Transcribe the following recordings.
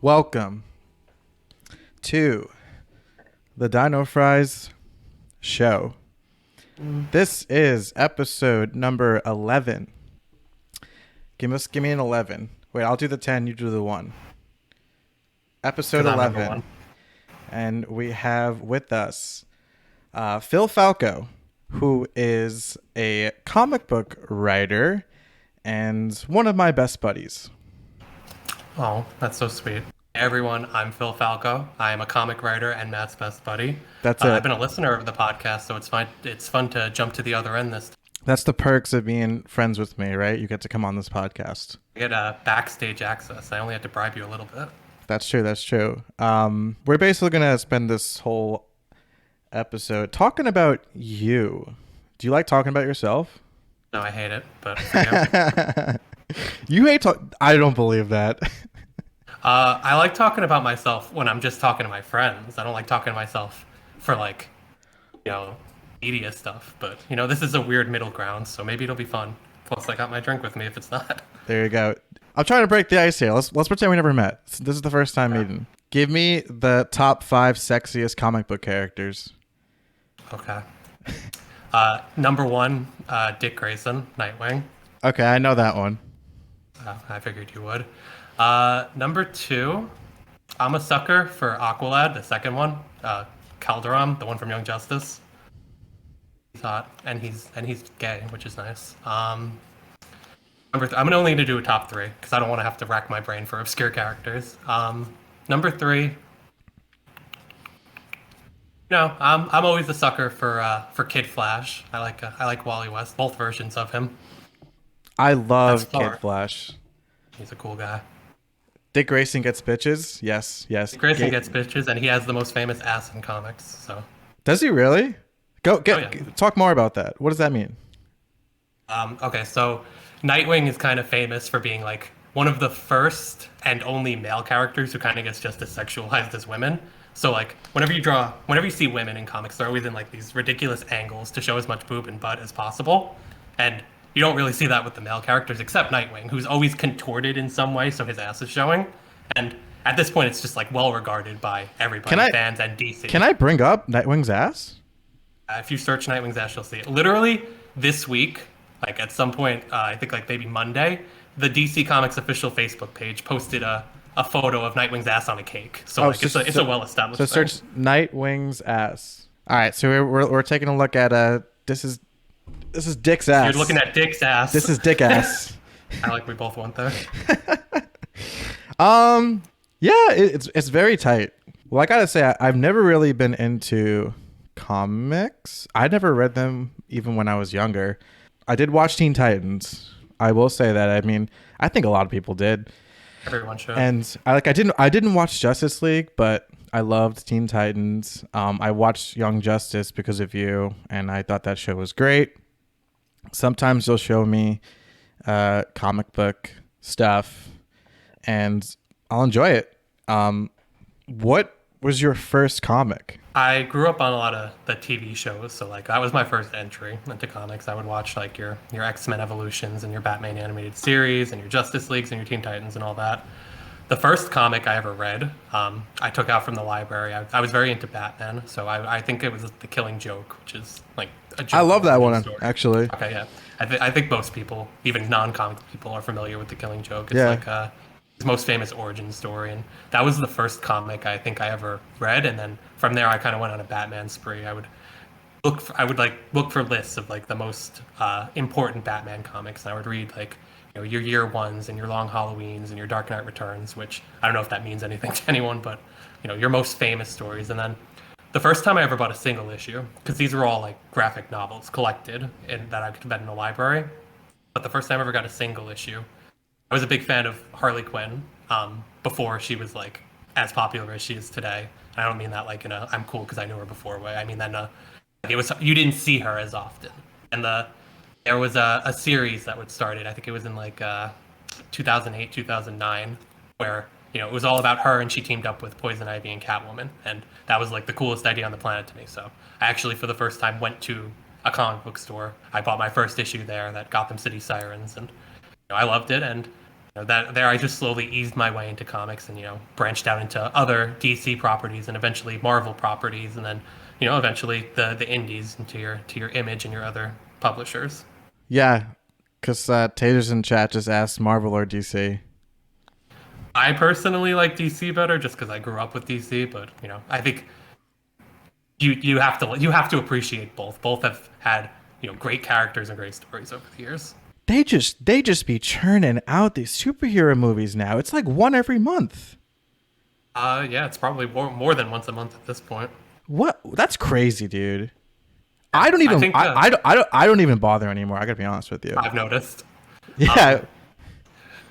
Welcome to the dinofries show. This is episode number 11. Give me an 11. Wait, I'll do the 10, you do the 1. Episode 11. And we have with us Phil Falco, who is a comic book writer and one of my best buddies. Oh, that's so sweet. Hey everyone, I'm Phil Falco. I am a comic writer and Matt's best buddy. That's it. I've been a listener of the podcast, so it's fun. It's fun to jump to the other end this time. That's the perks of being friends with me, right? You get to come on this podcast. I get backstage access. I only had to bribe you a little bit. That's true. We're basically going to spend this whole episode talking about you. Do you like talking about yourself? No, I hate it, but for you. You hate talk. I don't believe that. I like talking about myself when I'm just talking to my friends. I don't like talking to myself for media stuff. But, this is a weird middle ground, so maybe it'll be fun. Plus, I got my drink with me if it's not. There you go. I'm trying to break the ice here. Let's pretend we never met. This is the first time meeting. Give me the top 5 sexiest comic book characters. Okay. Number 1, Dick Grayson, Nightwing. Okay, I know that one. I figured you would. Number 2, I'm a sucker for Aqualad, the second one. Calderon, the one from Young Justice. He's hot, and he's gay, which is nice. I'm only going to do a top 3 because I don't want to have to rack my brain for obscure characters. Number 3. I'm always a sucker for Kid Flash. I like Wally West, both versions of him. I love Kid Flash. He's a cool guy. Dick Grayson gets bitches. Yes. Dick Grayson gets bitches, and he has the most famous ass in comics. So. Does he really? Talk more about that. What does that mean? Okay, so Nightwing is kind of famous for being like one of the first and only male characters who kind of gets just as sexualized as women. So like whenever you see women in comics, they're always in like these ridiculous angles to show as much boob and butt as possible, and you don't really see that with the male characters except Nightwing, who's always contorted in some way so his ass is showing. And at this point, it's just like well regarded by everybody, fans and DC. Can I bring up Nightwing's ass? If you search Nightwing's ass, you'll see it. Literally this week, like at some point, I think like maybe Monday, the DC Comics official Facebook page posted a photo of Nightwing's ass on a cake. So it's a well-established thing. So search Nightwing's ass. All right, so we're taking a look at this is Dick's ass. You're looking at Dick's ass. This is Dick ass. I like we both went there. Yeah, it's very tight. Well, I gotta say, I've never really been into comics. I never read them even when I was younger. I did watch Teen Titans. I will say that. I mean, I think a lot of people did. Everyone should. And I didn't watch Justice League, but I loved Teen Titans. I watched Young Justice because of you, and I thought that show was great. Sometimes you'll show me comic book stuff, and I'll enjoy it. What was your first comic? I grew up on a lot of the TV shows, so like that was my first entry into comics. I would watch like your X-Men Evolutions and your Batman animated series and your Justice Leagues and your Teen Titans and all that. The first comic I ever read, I took out from the library. I was very into Batman, so I think it was The Killing Joke, which is like a joke. I love that one, story. actually. Okay, yeah. I think most people, even non-comic people, are familiar with The Killing Joke. It's like his most famous origin story, and that was the first comic I think I ever read. And then from there, I kind of went on a Batman spree. I would look for lists of like the most important Batman comics, and I would read like your year ones and your Long Halloweens and your Dark Knight Returns, which I don't know if that means anything to anyone, but your most famous stories. And then the first time I ever bought a single issue, because these were all like graphic novels collected and that I could bet in the library, but the first time I ever got a single issue, I was a big fan of Harley Quinn before she was like as popular as she is today. And I don't mean that like in a I'm cool because I knew her before way. I mean that it was you didn't see her as often. And there was a series that would started. I think it was in like 2008, 2009, where it was all about her and she teamed up with Poison Ivy and Catwoman, and that was like the coolest idea on the planet to me. So I actually for the first time went to a comic book store. I bought my first issue there, that Gotham City Sirens, and I loved it. And that there I just slowly eased my way into comics and branched out into other DC properties and eventually Marvel properties and then eventually the indies into your Image and your other publishers. Yeah, because Taters in chat just asked Marvel or DC. I personally like DC better just because I grew up with DC, but I think you have to appreciate both. Both have had great characters and great stories over the years. They just be churning out these superhero movies now. It's like one every month. Yeah, it's probably more than once a month at this point. What? That's crazy, dude. I don't even. I think I don't even bother anymore. I gotta be honest with you. I've noticed. Yeah.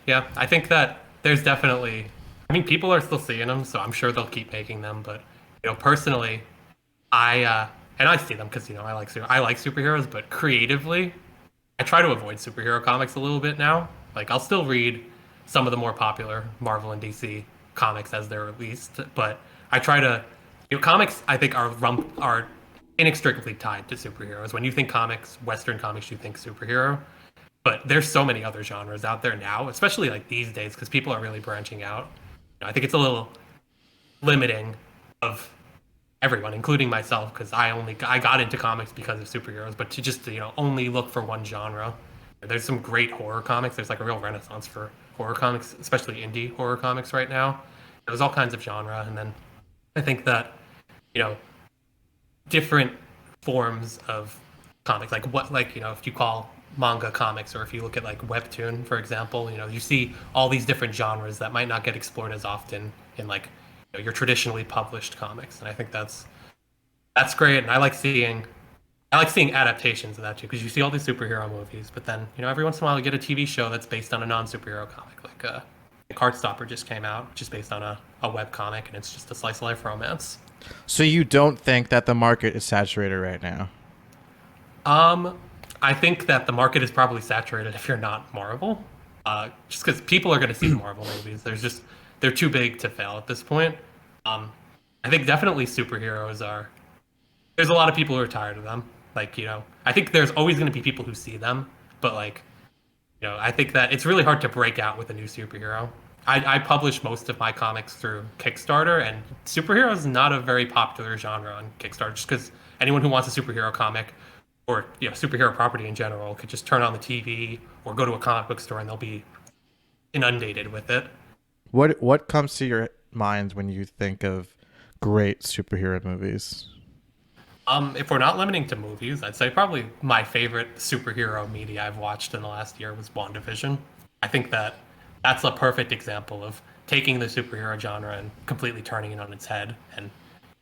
Yeah, I think that there's definitely. I mean, people are still seeing them, so I'm sure they'll keep making them. But personally, and I see them because I like superheroes, but creatively, I try to avoid superhero comics a little bit now. Like I'll still read some of the more popular Marvel and DC comics as they're released, but I try to. Comics I think are inextricably tied to superheroes. When you think comics, Western comics, you think superhero. But there's so many other genres out there now, especially like these days, because people are really branching out. I think it's a little limiting of everyone, including myself, because I got into comics because of superheroes. But to just only look for one genre, there's some great horror comics. There's like a real renaissance for horror comics, especially indie horror comics right now. There's all kinds of genre, and then I think that you know different forms of comics, if you call manga comics, or if you look at like WEBTOON, for example, you see all these different genres that might not get explored as often in like your traditionally published comics, and I think that's great. And I like seeing adaptations of that too, because you see all these superhero movies, but then every once in a while you get a TV show that's based on a non-superhero comic, like Heartstopper just came out, which is based on a web comic, and it's just a slice of life romance. So you don't think that the market is saturated right now? I think that the market is probably saturated if you're not Marvel, just because people are going to see the Marvel movies. They're too big to fail at this point. I think definitely superheroes are. There's a lot of people who are tired of them. Like I think there's always going to be people who see them, but I think that it's really hard to break out with a new superhero. I publish most of my comics through Kickstarter, and superhero is not a very popular genre on Kickstarter, just because anyone who wants a superhero comic or superhero property in general could just turn on the TV or go to a comic book store and they'll be inundated with it. What comes to your mind when you think of great superhero movies? If we're not limiting to movies, I'd say probably my favorite superhero media I've watched in the last year was WandaVision. I think that's a perfect example of taking the superhero genre and completely turning it on its head and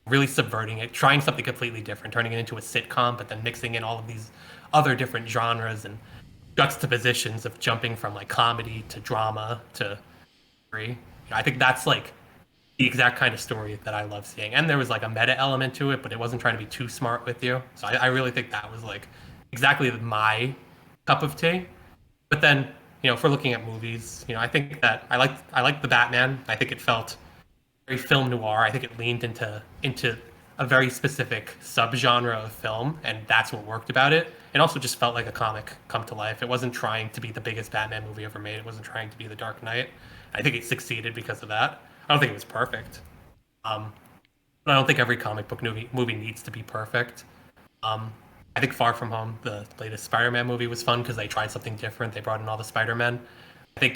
really subverting it, trying something completely different, turning it into a sitcom, but then mixing in all of these other different genres and juxtapositions of jumping from like comedy to drama to story. I think that's like the exact kind of story that I love seeing. And there was like a meta element to it, but it wasn't trying to be too smart with you. So I really think that was like exactly my cup of tea. But then, if we're looking at movies, I think that I like the Batman. I think it felt very film noir. I think it leaned into a very specific subgenre of film, and that's what worked about it. It also just felt like a comic come to life. It wasn't trying to be the biggest Batman movie ever made. It wasn't trying to be The Dark Knight. I think it succeeded because of that. I don't think it was perfect. But I don't think every comic book movie needs to be perfect. I think Far From Home, the latest Spider-Man movie, was fun because they tried something different. They brought in all the Spider-Men. I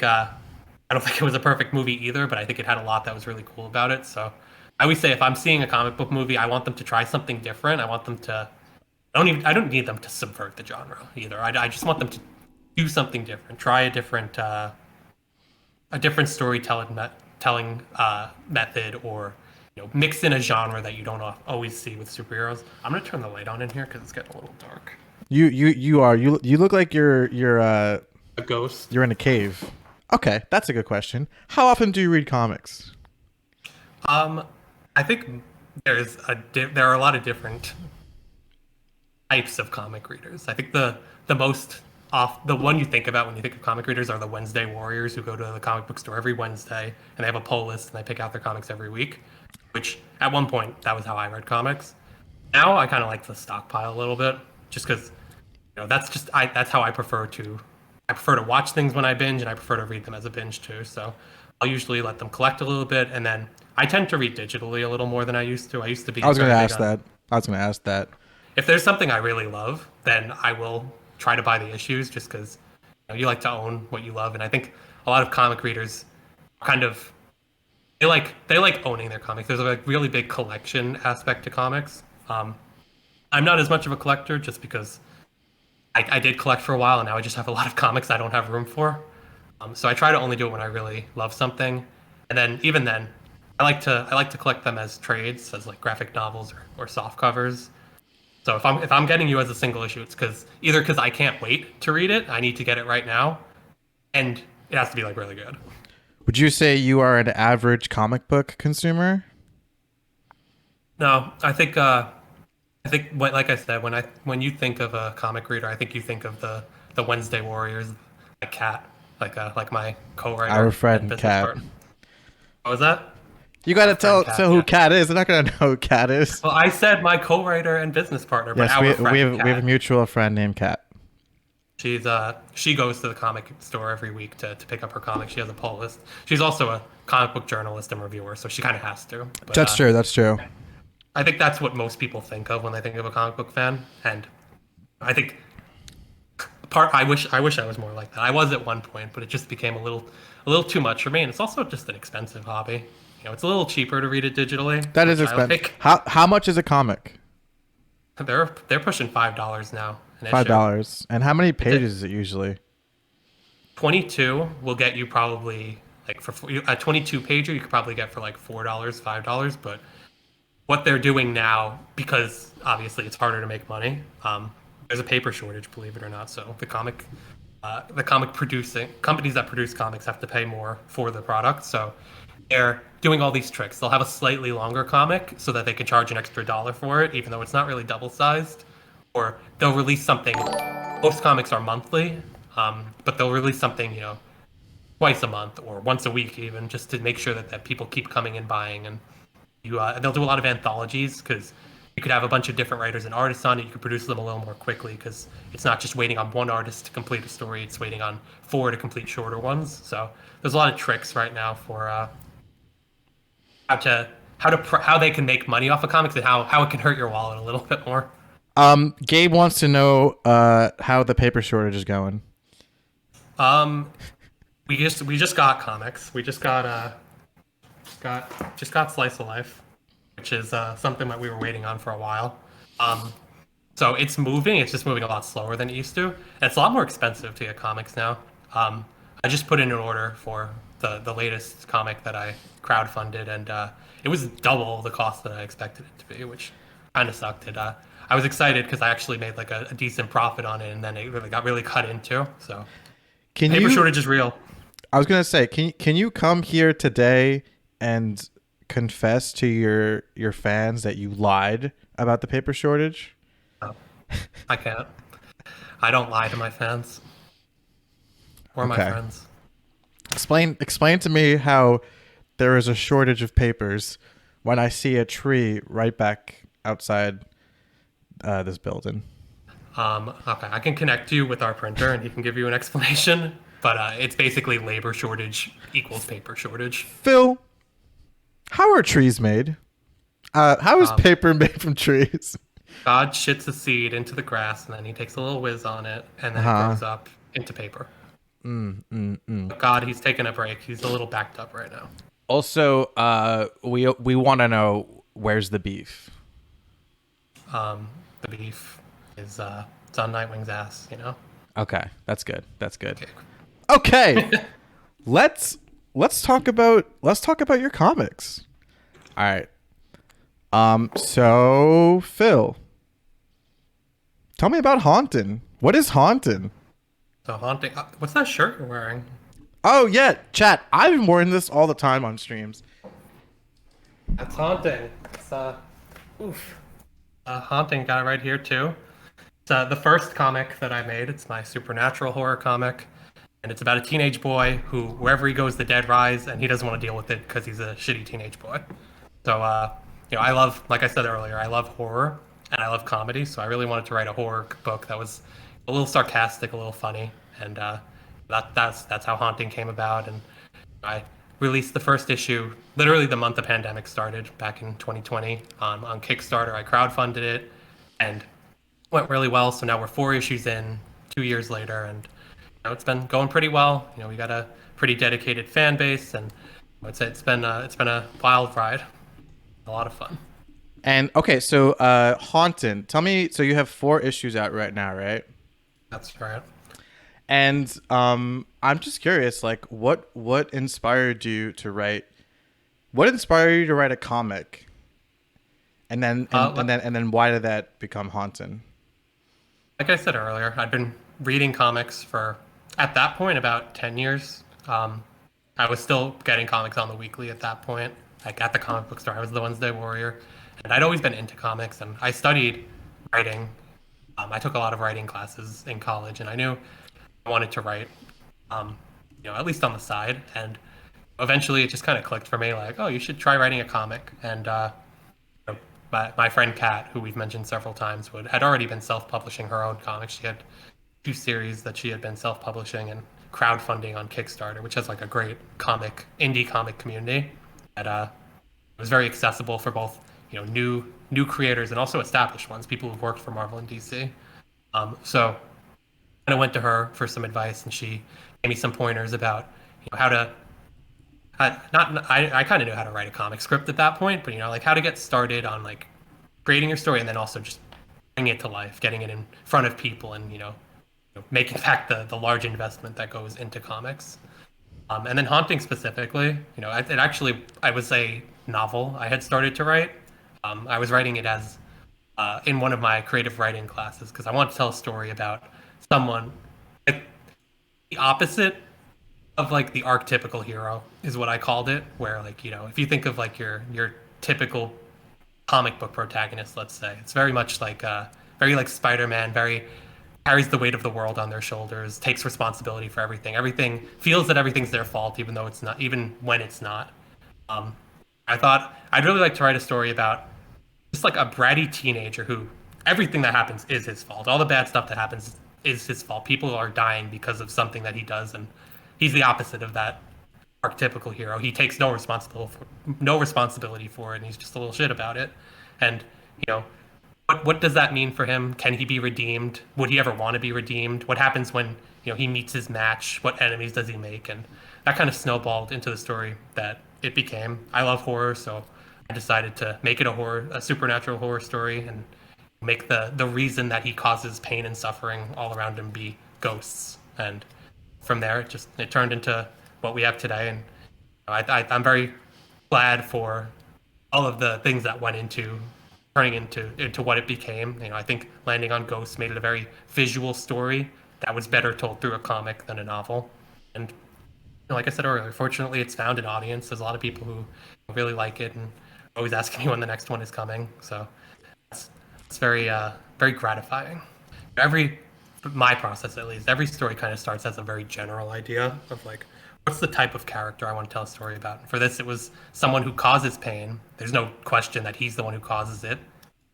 don't think it was a perfect movie either, but I think it had a lot that was really cool about it. So I always say if I'm seeing a comic book movie, I want them to try something different. I want them to. I don't need them to subvert the genre either. I just want them to do something different. Try a different storytelling telling method, or mix in a genre that you don't always see with superheroes. I'm gonna turn the light on in here because it's getting a little dark. You look like you're A ghost. you're in a cave. Okay, that's a good question. How often do you read comics? I think there are a lot of different types of comic readers. I think the one you think about when you think of comic readers are the Wednesday warriors who go to the comic book store every Wednesday and they have a pull list and they pick out their comics every week. Which at one point that was how I read comics. Now I kind of like to stockpile a little bit, just because that's how I prefer to I prefer to watch things when I binge, and I prefer to read them as a binge too. So I'll usually let them collect a little bit, and then I tend to read digitally a little more than I used to. I used to be I was going to very big ask on. that. I was going to ask that. If there's something I really love, then I will try to buy the issues just because you like to own what you love, and I think a lot of comic readers kind of they like owning their comics. There's a like, really big collection aspect to comics. I'm not as much of a collector just because I did collect for a while, and now I just have a lot of comics I don't have room for. So I try to only do it when I really love something, and then even then, I like to collect them as trades, as like graphic novels or soft covers. So if I'm getting you as a single issue, it's because I can't wait to read it, I need to get it right now, and it has to be like really good. Would you say you are an average comic book consumer? No, I think like I said, when you think of a comic reader, I think you think of the Wednesday Warriors, like Cat, like my Our co-writer and friend business Kat. partner. What was that? You got to Our friend tell Cat, who yeah. Kat is. They're not going to know who Kat is. Well, I said my co-writer and business partner, but Yes, our we friend have we have a Cat. mutual friend named Kat. She goes to the comic store every week to pick up her comics. She has a pull list. She's also a comic book journalist and reviewer, so she kind of has to. But That's true. That's true. I think that's what most people think of when they think of a comic book fan, and I think I wish I was more like that. I was at one point, but it just became a little too much for me, and it's also just an expensive hobby. It's a little cheaper to read it digitally, That is which I expensive. like. How much is a comic? They're pushing $5 now an issue. $5. And how many pages is it usually? 22 will get you probably like for a 22 pager you could probably get for like $4, $5, but what they're doing now, because obviously it's harder to make money, there's a paper shortage, believe it or not. So the comic producing companies that produce comics have to pay more for the product. So they're doing all these tricks. They'll have a slightly longer comic so that they can charge an extra dollar for it, even though it's not really double sized. Or they'll release something. Most comics are monthly, but they'll release something, twice a month or once a week, even just to make sure that people keep coming and buying. And they'll do a lot of anthologies because you could have a bunch of different writers and artists on it. You could produce them a little more quickly because it's not just waiting on one artist to complete a story. It's waiting on four to complete shorter ones. So there's a lot of tricks right now for how they can make money off of comics and how it can hurt your wallet a little bit more. Gabe wants to know how the paper shortage is going. We just got comics. We just got Slice of Life, which is something that we were waiting on for a while. So it's moving. It's just moving a lot slower than it used to. And it's a lot more expensive to get comics now. I just put in an order for the latest comic that I crowdfunded, and it was double the cost that I expected it to be, which kind of sucked. I was excited because I actually made like a decent profit on it, and then it really got cut into. So paper shortage is real. I was gonna say, can you come here today and confess to your fans that you lied about the paper shortage? No, I can't. I don't lie to my fans or my friends. Explain to me how there is a shortage of papers when I see a tree right back outside this building. Okay, I can connect you with our printer, and he can give you an explanation. But it's basically labor shortage equals paper shortage. Phil, how are trees made? How is paper made from trees? God shits a seed into the grass, and then he takes a little whiz on it, and then it grows up into paper. God, he's taking a break. He's a little backed up right now. Also, we want to know, where's the beef? The beef is it's on Nightwing's ass, Okay, that's good. That's good. Okay, let's talk about your comics. All right. So Phil, tell me about Hauntin'. What is Hauntin'? So haunting. What's that shirt you're wearing? Oh yeah, chat. I've been wearing this all the time on streams. That's haunting. It's haunting. Got it right here too. It's the first comic that I made. It's my supernatural horror comic, and it's about a teenage boy who, wherever he goes, the dead rise, and he doesn't want to deal with it because he's a shitty teenage boy. So, I love, like I said earlier, I love horror and I love comedy. So I really wanted to write a horror book that was a little sarcastic, a little funny, and That's how Haunting came about, and I released the first issue literally the month the pandemic started back in 2020 on Kickstarter. I crowdfunded it and went really well. So now we're 4 issues in, 2 years later, and it's been going pretty well. We got a pretty dedicated fan base, and I'd say it's been a wild ride, a lot of fun. And okay, so Haunted, tell me, so you have 4 issues out right now, right? That's right. And I'm just curious, like what inspired you to write? What inspired you to write a comic? And then and then why did that become Haunted? Like I said earlier, I've been reading comics for, at that point, about 10 years. I was still getting comics on the weekly at that point. Like at the comic book store, I was the Wednesday Warrior. And I'd always been into comics, and I studied writing. I took a lot of writing classes in college, and I knew I wanted to write, um, at least on the side. And eventually it just kind of clicked for me, like, oh, you should try writing a comic. And my friend Kat, who we've mentioned several times, had already been self-publishing her own comics. She had 2 series that she had been self-publishing and crowdfunding on Kickstarter, which has like a great indie comic community that was very accessible for both new creators and also established ones, people who've worked for Marvel and DC. So I went to her for some advice, and she gave me some pointers about how to not I kind of knew how to write a comic script at that point, but like how to get started on like creating your story and then also just bringing it to life, getting it in front of people, and making back the large investment that goes into comics. And then Haunting specifically, it actually, I was a novel I had started to write. I was writing it as in one of my creative writing classes because I wanted to tell a story about someone, like, the opposite of like the archetypical hero is what I called it, where like if you think of like your typical comic book protagonist, let's say, it's very much like very like Spider-Man, very carries the weight of the world on their shoulders, takes responsibility for everything. Everything feels that everything's their fault, even though it's not, even when it's not. Um, I thought I'd really like to write a story about just like a bratty teenager who everything that happens is his fault. All the bad stuff that happens is his fault. People are dying because of something that he does, and he's the opposite of that archetypical hero. He takes no responsibility for it, and he's just a little shit about it. And you know, what does that mean for him? Can he be redeemed? Would he ever want to be redeemed? What happens when he meets his match? What enemies does he make? And that kind of snowballed into the story that it became. I love horror, so I decided to make it a supernatural horror story, and make the reason that he causes pain and suffering all around him be ghosts. And from there, it turned into what we have today. And I'm very glad for all of the things that went into turning into what it became. I think landing on Ghosts made it a very visual story that was better told through a comic than a novel. And like I said earlier, fortunately, it's found an audience. There's a lot of people who really like it and always asking me when the next one is coming. So it's very gratifying. Every My process, at least, every story kind of starts as a very general idea of like, what's the type of character I want to tell a story about. For this, it was someone who causes pain. There's no question that he's the one who causes it,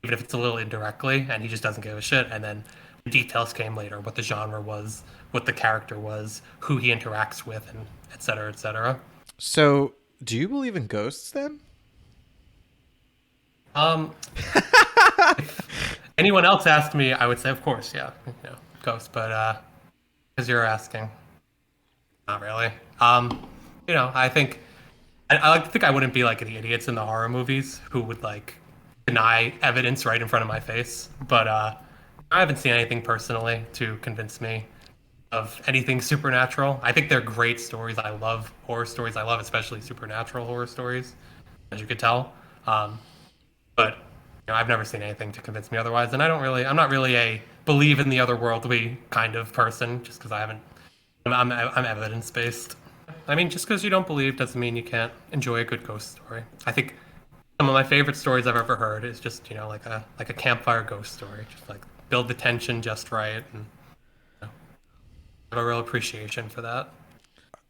even if it's a little indirectly, and he just doesn't give a shit. And then the details came later: what the genre was, what the character was, who he interacts with, and et cetera, et cetera. So, do you believe in ghosts then? Um, if anyone else asked me, I would say, of course, yeah, ghosts. But because you're asking, not really. I think I like to think I wouldn't be like the idiots in the horror movies who would like deny evidence right in front of my face. But I haven't seen anything personally to convince me of anything supernatural. I think they're great stories. I love horror stories. I love especially supernatural horror stories, as you could tell. But I've never seen anything to convince me otherwise. And I'm not really a believe in the otherworldly kind of person, just because I haven't. I'm evidence based. I mean, just because you don't believe doesn't mean you can't enjoy a good ghost story. I think some of my favorite stories I've ever heard is just like a campfire ghost story. Just like build the tension just right, and have a real appreciation for that.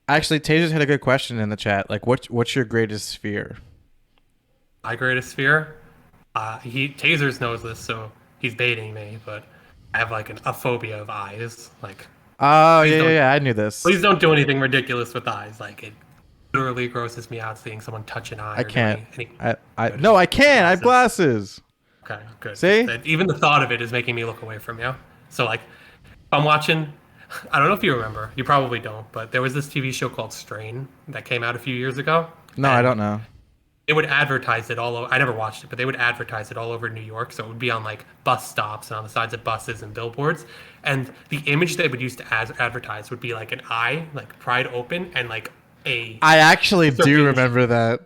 Actually, Taser's had a good question in the chat. Like, what's your greatest fear? My greatest fear. He Tasers knows this, so he's baiting me. But I have like a phobia of eyes. Like Oh Please yeah, yeah, don't, yeah. I knew this. please don't do anything ridiculous with eyes. Like it literally grosses me out seeing someone touch an eye I or do can't. any I good no, I with can. I have glasses. glasses. Okay, good. Just See? that even the thought of it is making me look away from you. So like, if I'm watching, I don't know if you remember. You probably don't, but there was this TV show called Strain that came out a few years ago, No, I and don't know. they would advertise it all over. I never watched it, but they would advertise it all over New York. So it would be on like bus stops and on the sides of buses and billboards. And the image they would use to advertise would be like an eye, like pried open, and like a I actually do surfing. remember that.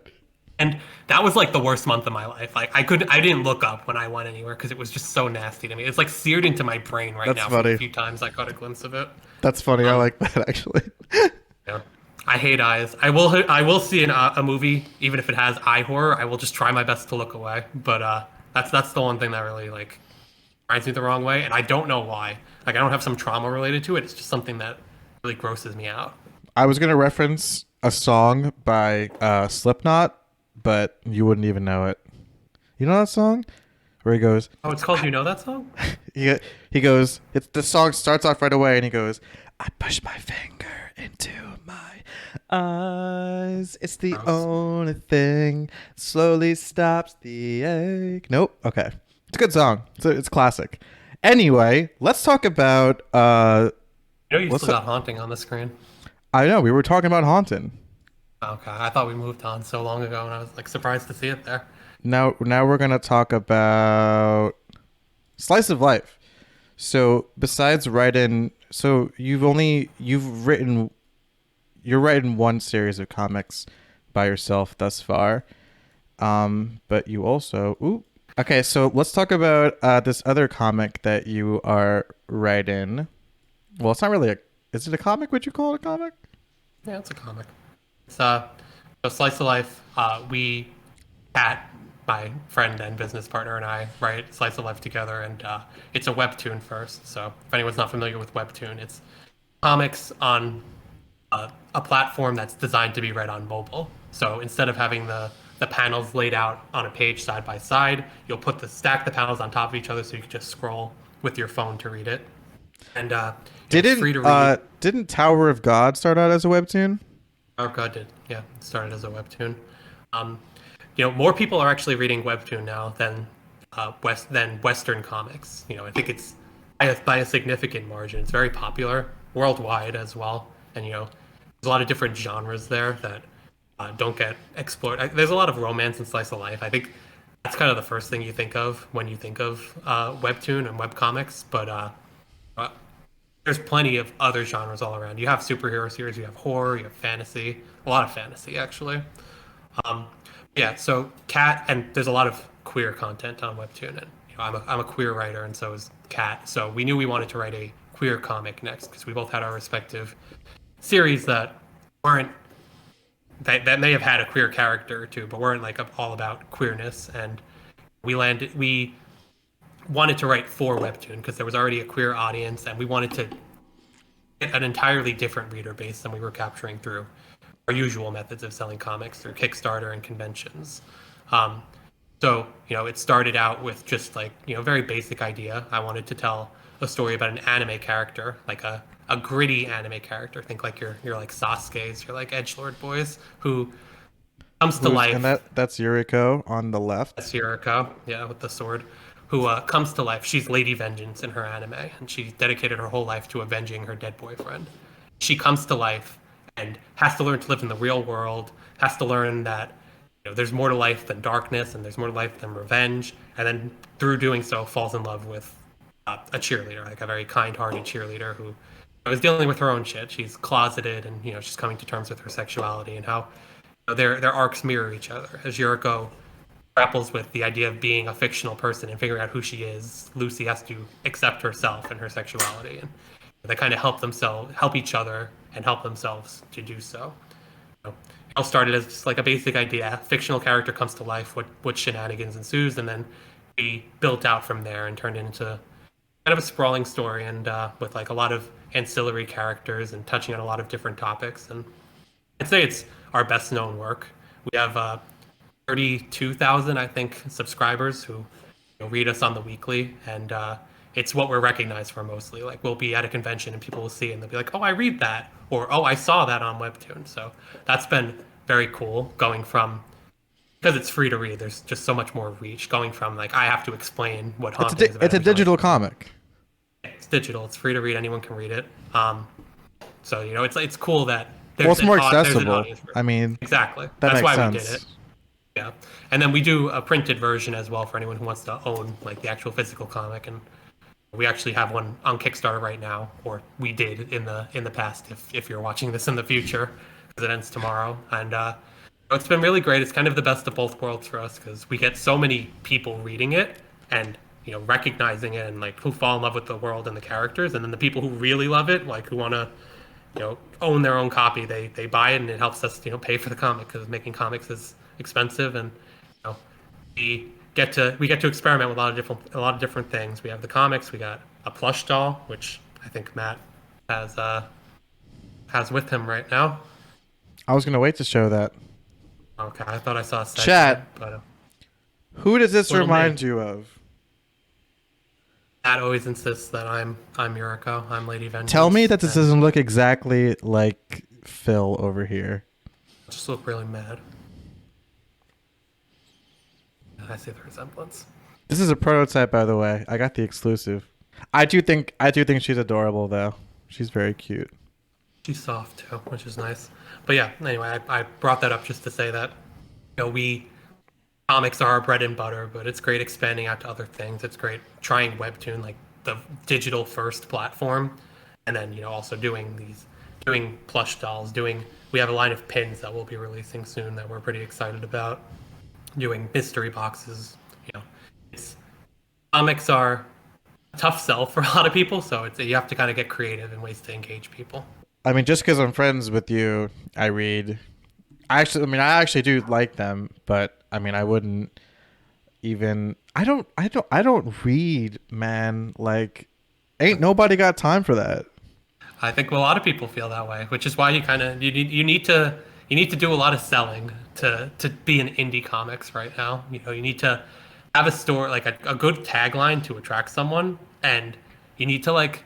And that was like the worst month of my life. Like I didn't look up when I went anywhere because it was just so nasty to me. It's like seared into my brain right That's now from the funny. few times I caught a glimpse of it. That's funny. I Um, like that actually. yeah. I hate eyes. I will see a movie even if it has eye horror. I will just try my best to look away. But that's the one thing that really like grinds me the wrong way, and I don't know why. Like I don't have some trauma related to it. It's just something that really grosses me out. I was gonna reference a song by Slipknot, but you wouldn't even know it. You know that song where he goes, Oh, it's called You Know That Song? he he goes. It's the song starts off right away, and he goes, "I push my finger into my eyes. It's the Gross. only thing slowly stops the ache." Nope. Okay, it's a good song. It's classic. Anyway, let's talk about You know you let's. still got Haunting on the screen. I know we were talking about Haunted. Okay, I thought we moved on so long ago, and I was like surprised to see it there. Now we're gonna talk about slice of life. So besides writing, so you're writing one series of comics by yourself thus far. But you also okay. So let's talk about this other comic that you are writing. Well, it's not really a. Is it a comic? Would you call it a comic? Yeah, it's a comic. It's a slice of life. We, Pat, my friend and business partner, and I write slice of life together, and it's a webtoon first. So if anyone's not familiar with webtoon, it's comics on a platform that's designed to be read on mobile. So instead of having the panels laid out on a page side by side, you'll stack the panels on top of each other so you can just scroll with your phone to read it. And it's Didn't free to read. didn't Tower of God start out as a webtoon? Oh God, did yeah, it started as a webtoon. Um, more people are actually reading webtoon now than Western comics. I think it's by a significant margin. It's very popular worldwide as well, and there's a lot of different genres there that don't get explored. There's a lot of romance and slice of life. I think that's kind of the first thing you think of when you think of webtoon and webcomics, but uh, there's plenty of other genres all around. You have superhero series, you have horror, you have fantasy, a lot of fantasy actually. Um, yeah, so Kat, and there's a lot of queer content on Webtoon, and I'm a queer writer, and so is Kat. So we knew we wanted to write a queer comic next because we both had our respective series that weren't that may have had a queer character or two, but weren't like all about queerness. And we wanted to write for Webtoon because there was already a queer audience, and we wanted to get an entirely different reader base than we were capturing through our usual methods of selling comics through Kickstarter and conventions. Um, so it started out with just like, very basic idea. I wanted to tell a story about an anime character, like a gritty anime character. Think like you're like Sasuke's, you're like edgelord boys who comes to And life. that's Yuriko on the left. That's Yuriko, yeah, with the sword, who comes to life. She's Lady Vengeance in her anime, and she dedicated her whole life to avenging her dead boyfriend. She comes to life and has to learn to live in the real world, has to learn that there's more to life than darkness, and there's more to life than revenge, and then through doing so, falls in love with a cheerleader, like a very kind-hearted cheerleader who is dealing with her own shit. She's closeted, and she's coming to terms with her sexuality and how their arcs mirror each other. As Yuriko grapples with the idea of being a fictional person and figuring out who she is, Lucy has to accept herself and her sexuality, and they kind of help each other, and help themselves to do so. It all started as just like a basic idea. Fictional character comes to life, what shenanigans ensues, and then we built out from there and turned it into kind of a sprawling story, and with like a lot of ancillary characters and touching on a lot of different topics. And I'd say it's our best known work. We have 32,000, I think, subscribers who read us on the weekly, and it's what we're recognized for mostly. Like we'll be at a convention and people will see it and they'll be like, "Oh, I read that," or "Oh, I saw that on WEBTOON." So that's been very cool going from because it's free to read. There's just so much more reach going from like I have to explain what haunting is about It's a every time digital comic. it's digital. It's free to read. Anyone can read it. So it's cool that Well, it's more there's an accessible. audience for it. I mean, Exactly. that That's makes why we did sense. it. Yeah, and then we do a printed version as well for anyone who wants to own like the actual physical comic, and we actually have one on Kickstarter right now, or we did in the past. If you're watching this in the future, because it ends tomorrow, and it's been really great. It's kind of the best of both worlds for us because we get so many people reading it and recognizing it and like who fall in love with the world and the characters, and then the people who really love it, like who want to own their own copy, they buy it and it helps us pay for the comic because making comics is expensive, and we get to experiment with a lot of different things. We have the comics, we got a plush doll, which I think Matt has with him right now. I was gonna wait to show that. Okay, I thought I saw a section, Chat. but Who does this Little remind me. you of? Matt always insists that I'm Yuriko, I'm Lady Vengeance. Tell me that this and doesn't look exactly like Phil over here. I just look really mad. I see the resemblance. This is a prototype, by the way. I got the exclusive. I do think she's adorable, though. She's very cute. She's soft too, which is nice. But yeah, anyway, I brought that up just to say that we comics are our bread and butter, but it's great expanding out to other things. It's great trying WEBTOON, like the digital first platform, and then also doing plush dolls. We have a line of pins that we'll be releasing soon that we're pretty excited about. Doing mystery boxes. It's comics are a tough sell for a lot of people, so you have to kind of get creative in ways to engage people. I mean, just because I'm friends with you, I read. I actually do like them, but I mean, I wouldn't even. I don't read, man. Like, ain't nobody got time for that. I think a lot of people feel that way, which is why you need to do a lot of selling to be in indie comics right now. You need to have a story like a good tagline to attract someone, and you need to like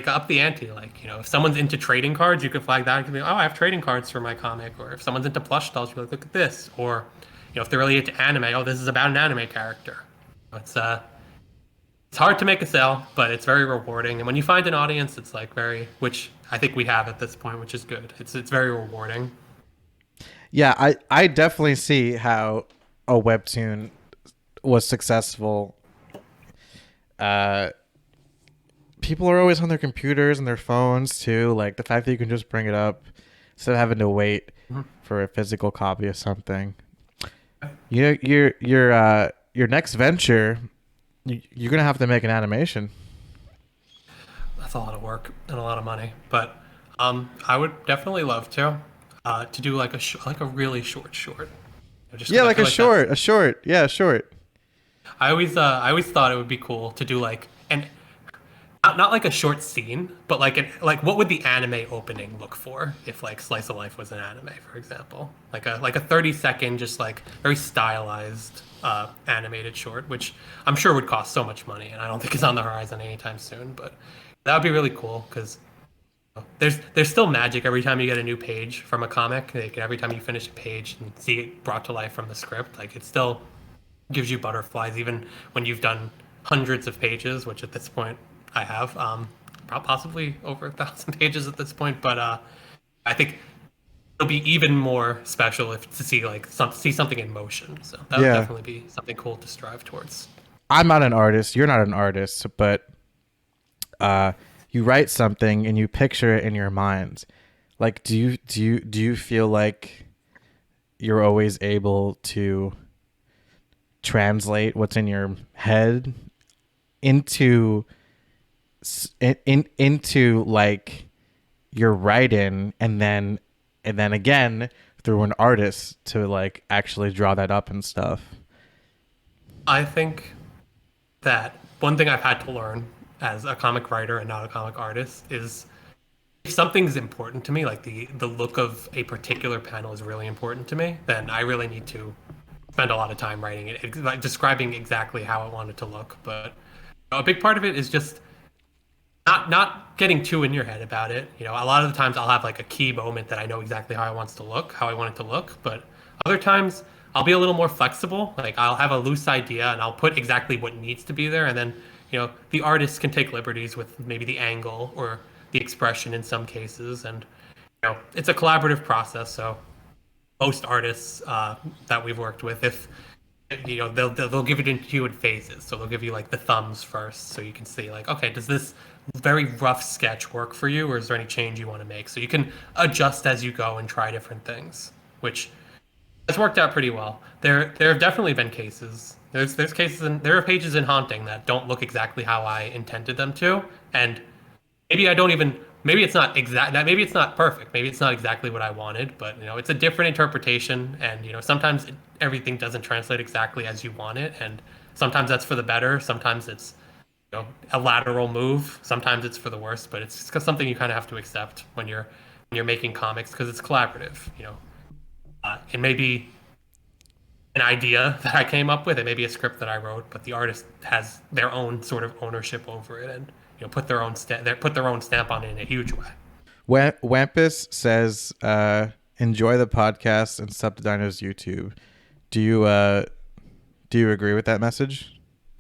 up the ante. Like if someone's into trading cards, you can flag that. You can be, oh, I have trading cards for my comic. Or if someone's into plush dolls, you're like, look at this. Or if they're really into anime, oh, this is about an anime character. It's hard to make a sale, but it's very rewarding. And when you find an audience, it's like which I think we have at this point, which is good. It's very rewarding. Yeah, I definitely see how a webtoon was successful. People are always on their computers and their phones too. Like the fact that you can just bring it up instead of having to wait for a physical copy of something. Your next venture, you're gonna have to make an animation. That's a lot of work and a lot of money, but I would definitely love to do like a really short. Just Yeah, 'cause I like feel a short. Yeah, a short. I always thought it would be cool to do like and not like a short scene, but like what would the anime opening look for if like Slice of Life was an anime, for example? Like a 30-second, just like very stylized animated short, which I'm sure would cost so much money, and I don't think is on the horizon anytime soon. But that would be really cool because there's still magic every time you get a new page from a comic. Like every time you finish a page and see it brought to life from the script, like it still gives you butterflies, even when you've done hundreds of pages, which at this point I have, possibly over 1,000 pages at this point. But I think it'll be even more special to see see something in motion. So that would definitely be something cool to strive towards. I'm not an artist. You're not an artist, but you write something and you picture it in your mind. Like, do you feel like you're always able to translate what's in your head into like your writing, and then again through an artist to like actually draw that up and stuff? I think that one thing I've had to learn as a comic writer and not a comic artist is if something's important to me, like the look of a particular panel is really important to me, then I really need to spend a lot of time writing it, like describing exactly how I want it to look. But A big part of it is just not getting too in your head about it. You know, a lot of the times I'll have like a key moment that I know exactly how I want it to look, but other times I'll be a little more flexible. Like I'll have a loose idea and I'll put exactly what needs to be there, and then the artist can take liberties with maybe the angle or the expression in some cases, and it's a collaborative process. So most artists that we've worked with, if they'll give it into you in phases. So they'll give you like the thumbs first, so you can see like, okay, does this very rough sketch work for you, or is there any change you want to make? So you can adjust as you go and try different things, which has worked out pretty well. There have definitely been cases. There's cases and there are pages in Haunting that don't look exactly how I intended them to, and maybe I don't even maybe it's not exact maybe it's not perfect, maybe it's not exactly what I wanted, but it's a different interpretation, and sometimes everything doesn't translate exactly as you want it, and sometimes that's for the better, sometimes it's a lateral move, sometimes it's for the worse, but it's something you kind of have to accept when you're making comics, because it's collaborative. It may be an idea that I came up with, it may be a script that I wrote, but the artist has their own sort of ownership over it, and put their own stamp on it in a huge way. Wampus says, "Enjoy the podcast and sub to Dino's YouTube." Do you agree with that message?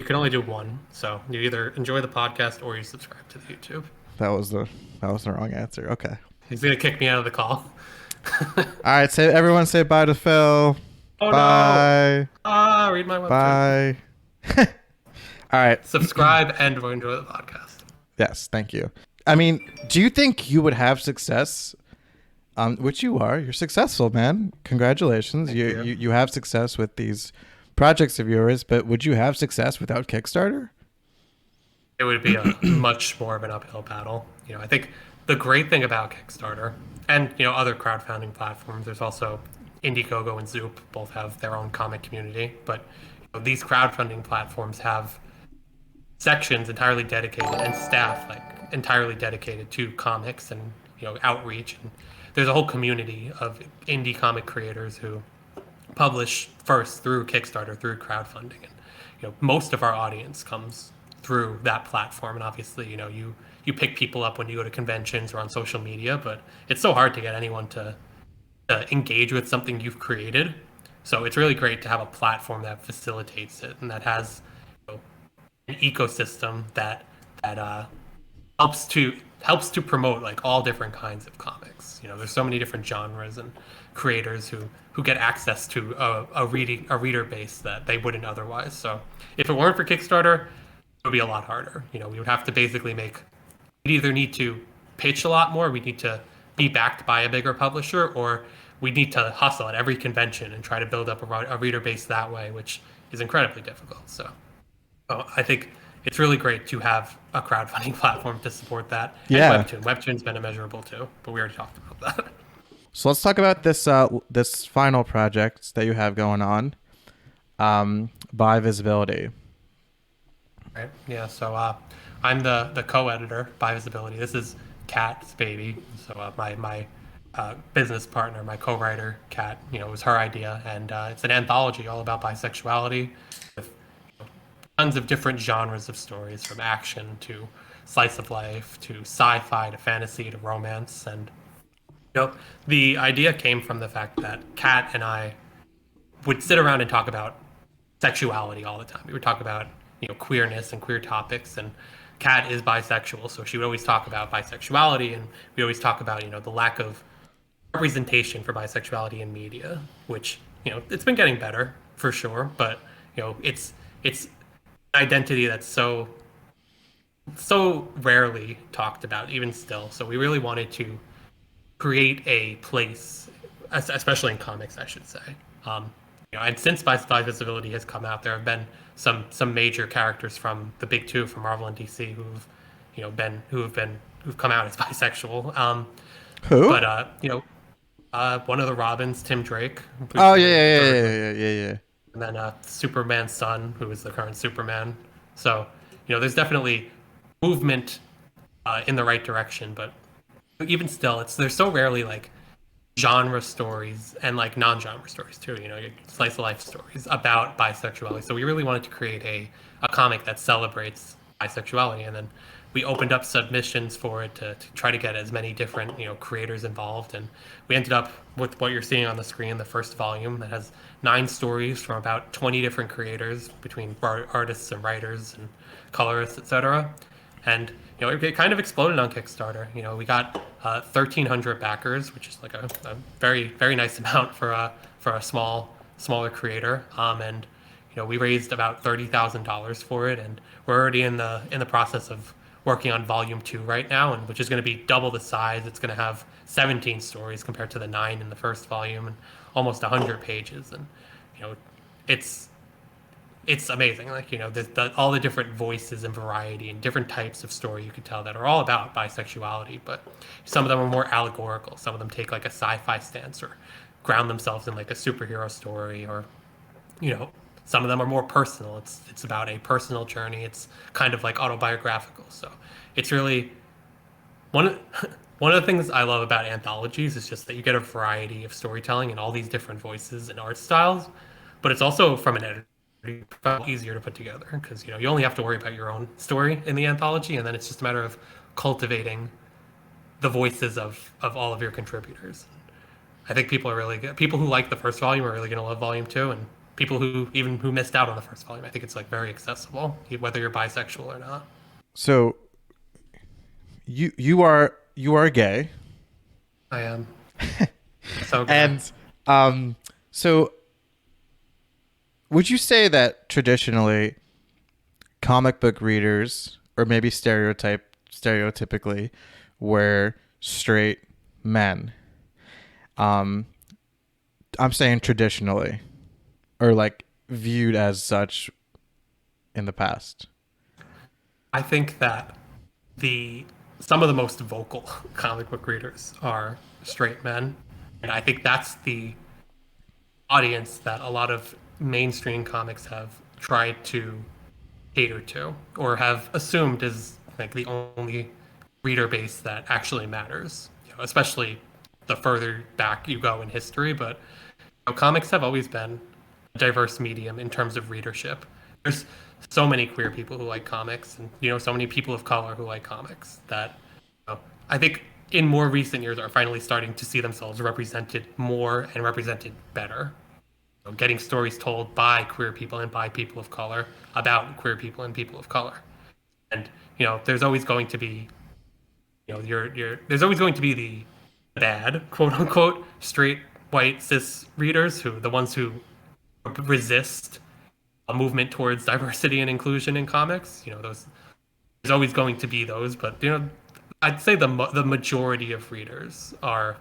You can only do one, so you either enjoy the podcast or you subscribe to the YouTube. That was the wrong answer. Okay. He's gonna kick me out of the call. All right, everyone say bye to Phil. Oh bye. No! Read my website. Bye. All right. Subscribe and enjoy the podcast. Yes, thank you. I mean, do you think you would have success? Which you are. You're successful, man. Congratulations. You have success with these projects of yours, but would you have success without Kickstarter? It would be a much more of an uphill battle. I think the great thing about Kickstarter and other crowdfunding platforms, there's also Indiegogo and Zoop both have their own comic community, but these crowdfunding platforms have sections entirely dedicated and staff like entirely dedicated to comics and outreach, and there's a whole community of indie comic creators who publish first through Kickstarter, through crowdfunding, and most of our audience comes through that platform. And obviously you pick people up when you go to conventions or on social media, but it's so hard to get anyone to engage with something you've created. So it's really great to have a platform that facilitates it and that has an ecosystem that helps to promote like all different kinds of comics. There's so many different genres and creators who get access to a reader base that they wouldn't otherwise. So if it weren't for Kickstarter, it would be a lot harder. We would have to basically we'd either need to pitch a lot more, we need to be backed by a bigger publisher, or we need to hustle at every convention and try to build up a reader base that way, which is incredibly difficult. So I think it's really great to have a crowdfunding platform to support that. Yeah. And WEBTOON. WEBTOON's been immeasurable too, but we already talked about that. So let's talk about this final project that you have going on, by Visibility. Right. Yeah. So I'm the co-editor by Visibility. This is Kat's baby. So my business partner, my co-writer, Kat, it was her idea, and it's an anthology all about bisexuality with tons of different genres of stories, from action to slice of life to sci-fi to fantasy to romance. And the idea came from the fact that Kat and I would sit around and talk about sexuality all the time. We would talk about queerness and queer topics, and Kat is bisexual, so she would always talk about bisexuality, and we always talk about the lack of representation for bisexuality in media, which it's been getting better for sure, but it's an identity that's so rarely talked about even still. So we really wanted to create a place, especially in comics, I should say. And since Visibility has come out, there have been some major characters from the big two, from Marvel and DC, who've come out as bisexual. Who? But one of the Robins, Tim Drake. Oh yeah. And then Superman's son, who is the current Superman. So there's definitely movement in the right direction, but even still, there's so rarely like genre stories and like non-genre stories too, slice of life stories about bisexuality. So we really wanted to create a comic that celebrates bisexuality, and then we opened up submissions for it to try to get as many different creators involved, and we ended up with what you're seeing on the screen, the first volume that has 9 stories from about 20 different creators between artists and writers and colorists, etc. And it kind of exploded on Kickstarter. We got 1,300 backers, which is like a very very nice amount for a smaller creator. And we raised about $30,000 for it, and we're already in the process of working on volume 2 right now, and which is going to be double the size. It's going to have 17 stories compared to the 9 in the first volume, and almost 100 pages. And it's it's amazing. Like, all the different voices and variety and different types of story you could tell that are all about bisexuality, but some of them are more allegorical. Some of them take like a sci-fi stance or ground themselves in like a superhero story, or, some of them are more personal. It's about a personal journey. It's kind of like autobiographical. So it's really one of one of the things I love about anthologies is just that you get a variety of storytelling and all these different voices and art styles, but it's also from an editor easier to put together because you only have to worry about your own story in the anthology, and then it's just a matter of cultivating the voices of all of your contributors. I think people are really good. People who like the first volume are really going to love volume 2, and people who missed out on the first volume, I think it's like very accessible, whether you're bisexual or not. So you are gay. I am. So gay. And so would you say that traditionally comic book readers, or maybe stereotypically, were straight men? I'm saying traditionally, or like viewed as such in the past. I think that some of the most vocal comic book readers are straight men, and I think that's the audience that a lot of mainstream comics have tried to cater to, or have assumed is like the only reader base that actually matters. Especially the further back you go in history, but comics have always been a diverse medium in terms of readership. There's so many queer people who like comics, and so many people of color who like comics that I think in more recent years are finally starting to see themselves represented more and represented better. Getting stories told by queer people and by people of color about queer people and people of color. And there's always going to be there's always going to be the bad, quote unquote, straight white cis readers, the ones who resist a movement towards diversity and inclusion in comics. There's always going to be those, but I'd say the majority of readers are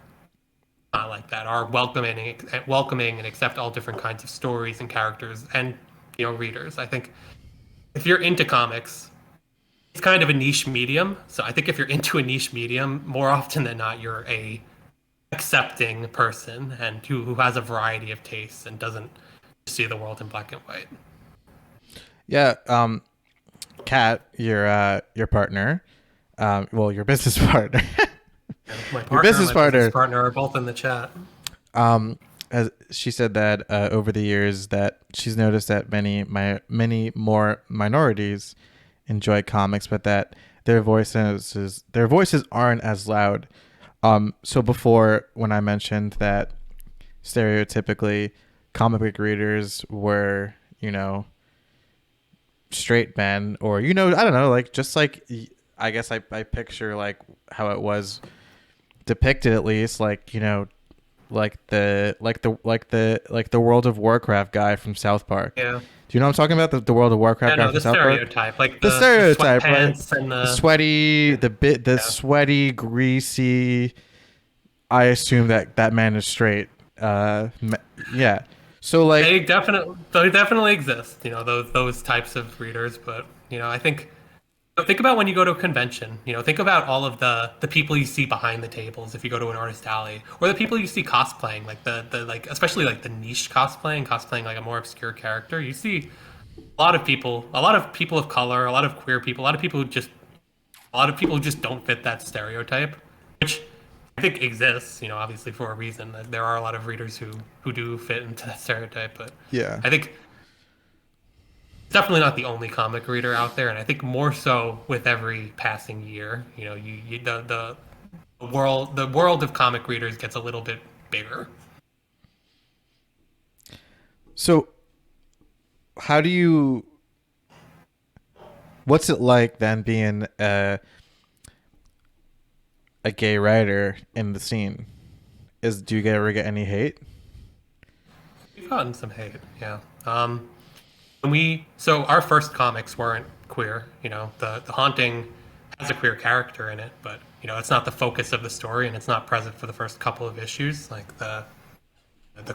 not like that. Are welcoming and accept all different kinds of stories and characters and readers. I think if you're into comics, it's kind of a niche medium. So I think if you're into a niche medium, more often than not, you're a accepting person and who has a variety of tastes and doesn't see the world in black and white. Yeah, Kat, your partner, your business partner. My partner, your business partner are both in the chat. As she said that over the years that she's noticed that many more minorities enjoy comics, but that their voices aren't as loud. So before, when I mentioned that stereotypically comic book readers were, straight men, or I don't know, like just like I guess I picture like how it was depicted, at least, like like the World of Warcraft guy from South Park. Yeah. Do you know what I'm talking about? The World of Warcraft guy from South stereotype, Park? like the stereotype, right? And the sweaty, sweaty, greasy. I assume that man is straight. Yeah. So like they definitely exist. Those types of readers, but I think about when you go to a convention. Think about all of the people you see behind the tables if you go to an artist alley, or the people you see cosplaying, like the like, especially like the niche cosplaying like a more obscure character. You see a lot of people of color, a lot of queer people, a lot of people who just don't fit that stereotype, which I think exists, obviously for a reason. There are a lot of readers who do fit into that stereotype, but yeah, I think definitely not the only comic reader out there, and I think more so with every passing year. The world of comic readers gets a little bit bigger. So, how do you? What's it like then being a gay writer in the scene? Do you ever get any hate? We've gotten some hate, yeah. So our first comics weren't queer. The haunting has a queer character in it, but it's not the focus of the story, and it's not present for the first couple of issues, like the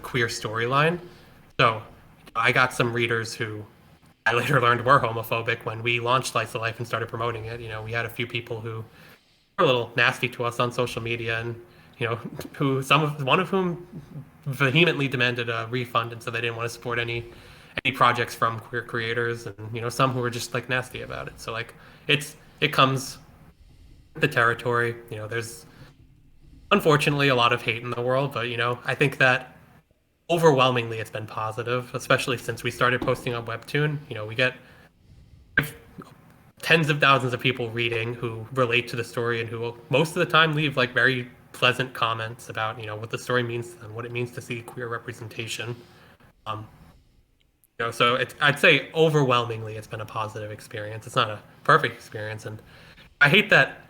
queer storyline. So I got some readers who I later learned were homophobic when we launched Slice of Life and started promoting it. We had a few people who were a little nasty to us on social media, and who one of whom vehemently demanded a refund, and so they didn't want to support any projects from queer creators, and some who were just like nasty about it. So like it comes with the territory. There's unfortunately a lot of hate in the world, but I think that overwhelmingly it's been positive, especially since we started posting on WEBTOON. We get tens of thousands of people reading who relate to the story and who most of the time leave like very pleasant comments about what the story means and what it means to see queer representation. Um, so I'd say overwhelmingly it's been a positive experience. It's not a perfect experience, and I hate that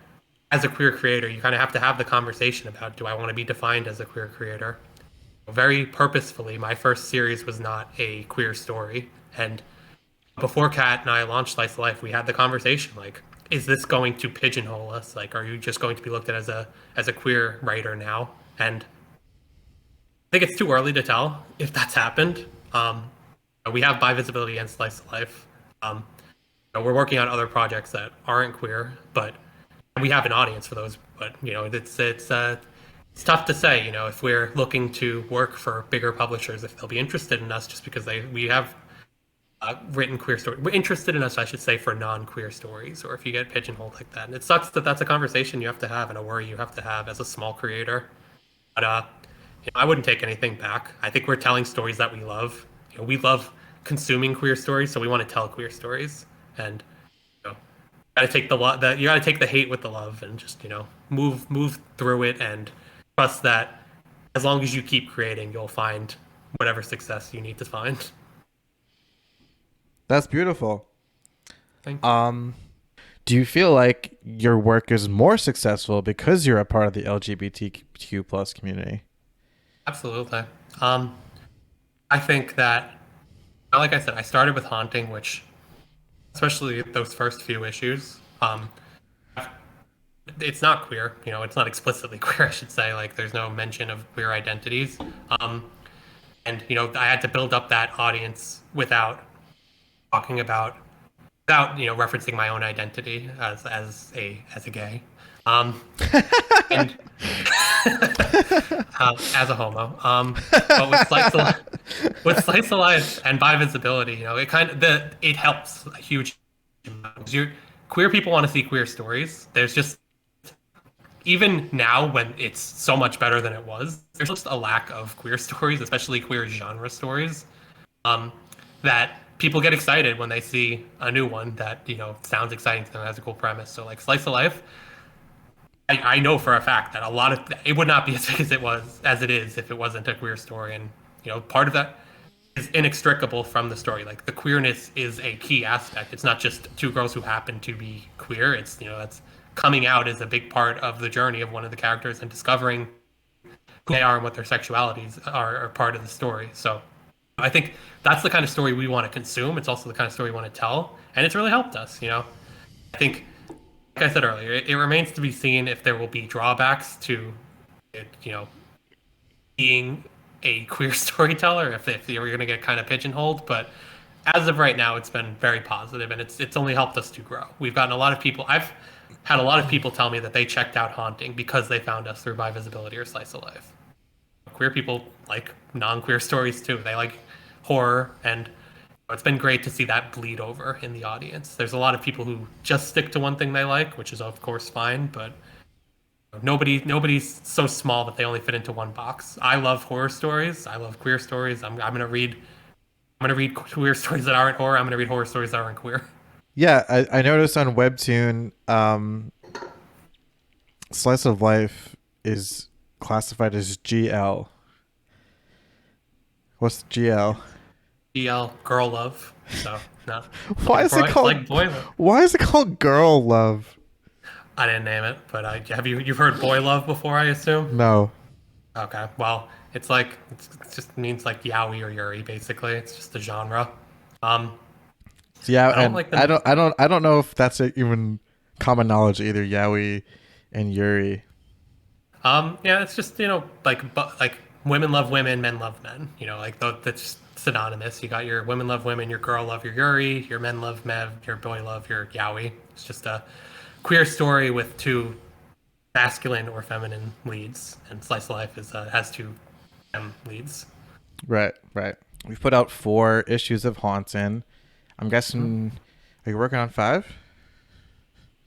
as a queer creator you kind of have to have the conversation about, do I want to be defined as a queer creator? Very purposefully, my first series was not a queer story, and before Kat and I launched Slice of Life, we had the conversation like, is this going to pigeonhole us? Like, are you just going to be looked at as a queer writer now? And I think it's too early to tell if that's happened. We have Bi Visibility and Slice of Life. We're working on other projects that aren't queer, but we have an audience for those. But it's tough to say. If we're looking to work for bigger publishers, if they'll be interested in us just because we have written queer story. We're interested in us, I should say, for non-queer stories, or if you get pigeonholed like that. And it sucks that that's a conversation you have to have and a worry you have to have as a small creator. But I wouldn't take anything back. I think we're telling stories that we love. We love consuming queer stories, so we want to tell queer stories. And you got to take you got to take the hate with the love, and just move through it, and trust that as long as you keep creating, you'll find whatever success you need to find. That's beautiful. Thank you. Do you feel like your work is more successful because you're a part of the LGBTQ plus community? Absolutely. I think that, like I said, I started with haunting, which, especially those first few issues, it's not queer. It's not explicitly queer, I should say. Like, there's no mention of queer identities. And I had to build up that audience without talking about, without referencing my own identity as a gay, and as a homo. But with Slice of Life and Bi Visibility, it helps a huge amount. Queer people want to see queer stories. There's just, even now when it's so much better than it was, there's just a lack of queer stories, especially queer genre stories, that people get excited when they see a new one that sounds exciting to them, has a cool premise. So like Slice of Life, I know for a fact that a lot of it would not be as big as it is if it wasn't a queer story, and part of that is inextricable from the story. Like, the queerness is a key aspect. It's not just two girls who happen to be queer. It's that's coming out is a big part of the journey of one of the characters, and discovering who they are and what their sexualities are part of the story. So I think that's the kind of story we want to consume. It's also the kind of story we want to tell, and it's really helped us. I think, like I said earlier, it remains to be seen if there will be drawbacks to it, being a queer storyteller, if you're going to get kind of pigeonholed. But as of right now, it's been very positive, and it's only helped us to grow. We've gotten a lot of people. I've had a lot of people tell me that they checked out haunting because they found us through Bi Visibility or Slice of Life. Queer people like non-queer stories too. They like horror, and it's been great to see that bleed over in the audience. There's a lot of people who just stick to one thing they like, which is of course fine, but nobody's so small that they only fit into one box. I love horror stories. I love queer stories. I'm going to read I'm gonna read queer stories that aren't horror. I'm gonna read horror stories that aren't queer. Yeah, I noticed on WEBTOON, slice of life is classified as GL. What's GL? GL girl love. So no, Why is it it's called? like boy love. Why is it called girl love? I didn't name it, but have you've heard boy love before? I assume. No. Okay, well, it's like it just means like yaoi or yuri basically. It's just the genre. Um, Yeah, I don't and like the I don't know if that's even common knowledge either. Yaoi and Yuri. yeah, it's just like like women love women, men love men. Like that's synonymous. You got your women love women, your girl love your yuri, your men love mev, your boy love your yaoi. It's just a queer story with two masculine or feminine leads, and slice of life has two leads. Right, right. We've put out 4 issues of Haunted. I'm guessing. Are you working on 5?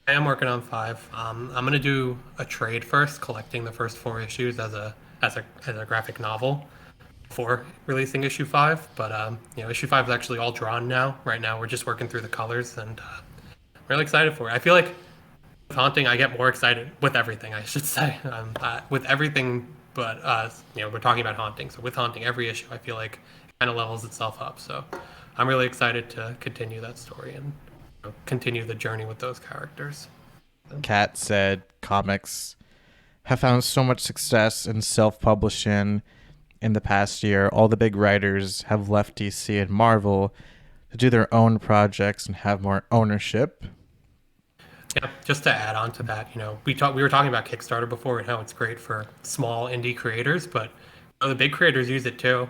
I am working on 5. I'm gonna do a trade first, collecting the first 4 issues as a graphic novel before releasing issue 5. But issue 5 is actually all drawn now. Right now, we're just working through the colors, and I'm really excited for it. I feel like with Haunting, I get more excited with everything. I should say with everything, but we're talking about Haunting. So with Haunting, every issue, I feel like it kind of levels itself up. So I'm really excited to continue that story and continue the journey with those characters. Kat said comics have found so much success in self-publishing in the past year. All the big writers have left DC and Marvel to do their own projects and have more ownership. Yeah, just to add on to that, we were talking about Kickstarter before and how it's great for small indie creators, but the big creators use it too.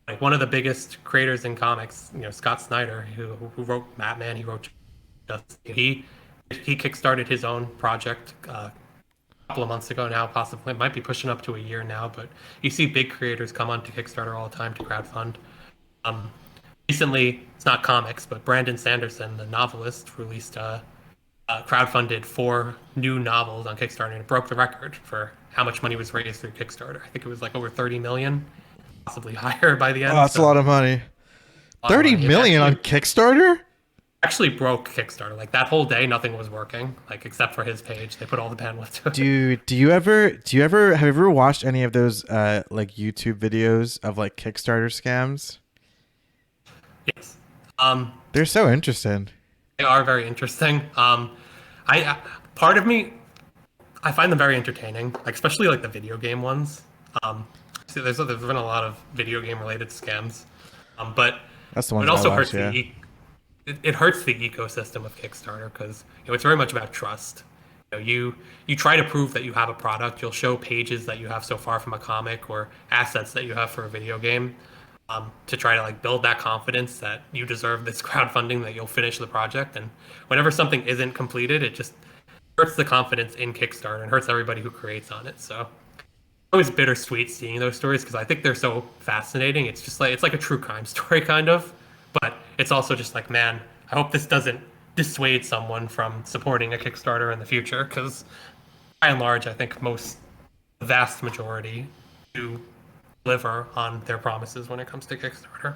Like one of the biggest creators in comics, Scott Snyder, who wrote Batman, he wrote Justice. He kickstarted his own project a couple of months ago now, possibly it might be pushing up to a year now, but you see big creators come onto Kickstarter all the time to crowdfund. Um, Recently, it's not comics, but Brandon Sanderson, the novelist, released crowdfunded 4 new novels on Kickstarter, and it broke the record for how much money was raised through Kickstarter. I think it was like over 30 million, possibly higher by the end. Oh, that's a lot of money. 30 million on Kickstarter? Actually broke Kickstarter. Like that whole day, nothing was working, like except for his page. They put all the bandwidth to it. Do you ever have you ever watched any of those like YouTube videos of like Kickstarter scams? Yes. They're so interesting. They are very interesting. I part of me, I find them very entertaining, like especially like the video game ones. So there's been a lot of video game related scams, but That's the one. it also I watched, hurts yeah. it hurts the ecosystem of Kickstarter because it's very much about trust. You try to prove that you have a product. You'll show pages that you have so far from a comic or assets that you have for a video game, to try to like build that confidence that you deserve this crowdfunding, that you'll finish the project. And whenever something isn't completed, it just hurts the confidence in Kickstarter and hurts everybody who creates on it. So it's always bittersweet seeing those stories because I think they're so fascinating. It's like a true crime story kind of, but it's also just like, man, I hope this doesn't dissuade someone from supporting a Kickstarter in the future, because by and large, I think the vast majority do deliver on their promises when it comes to Kickstarter.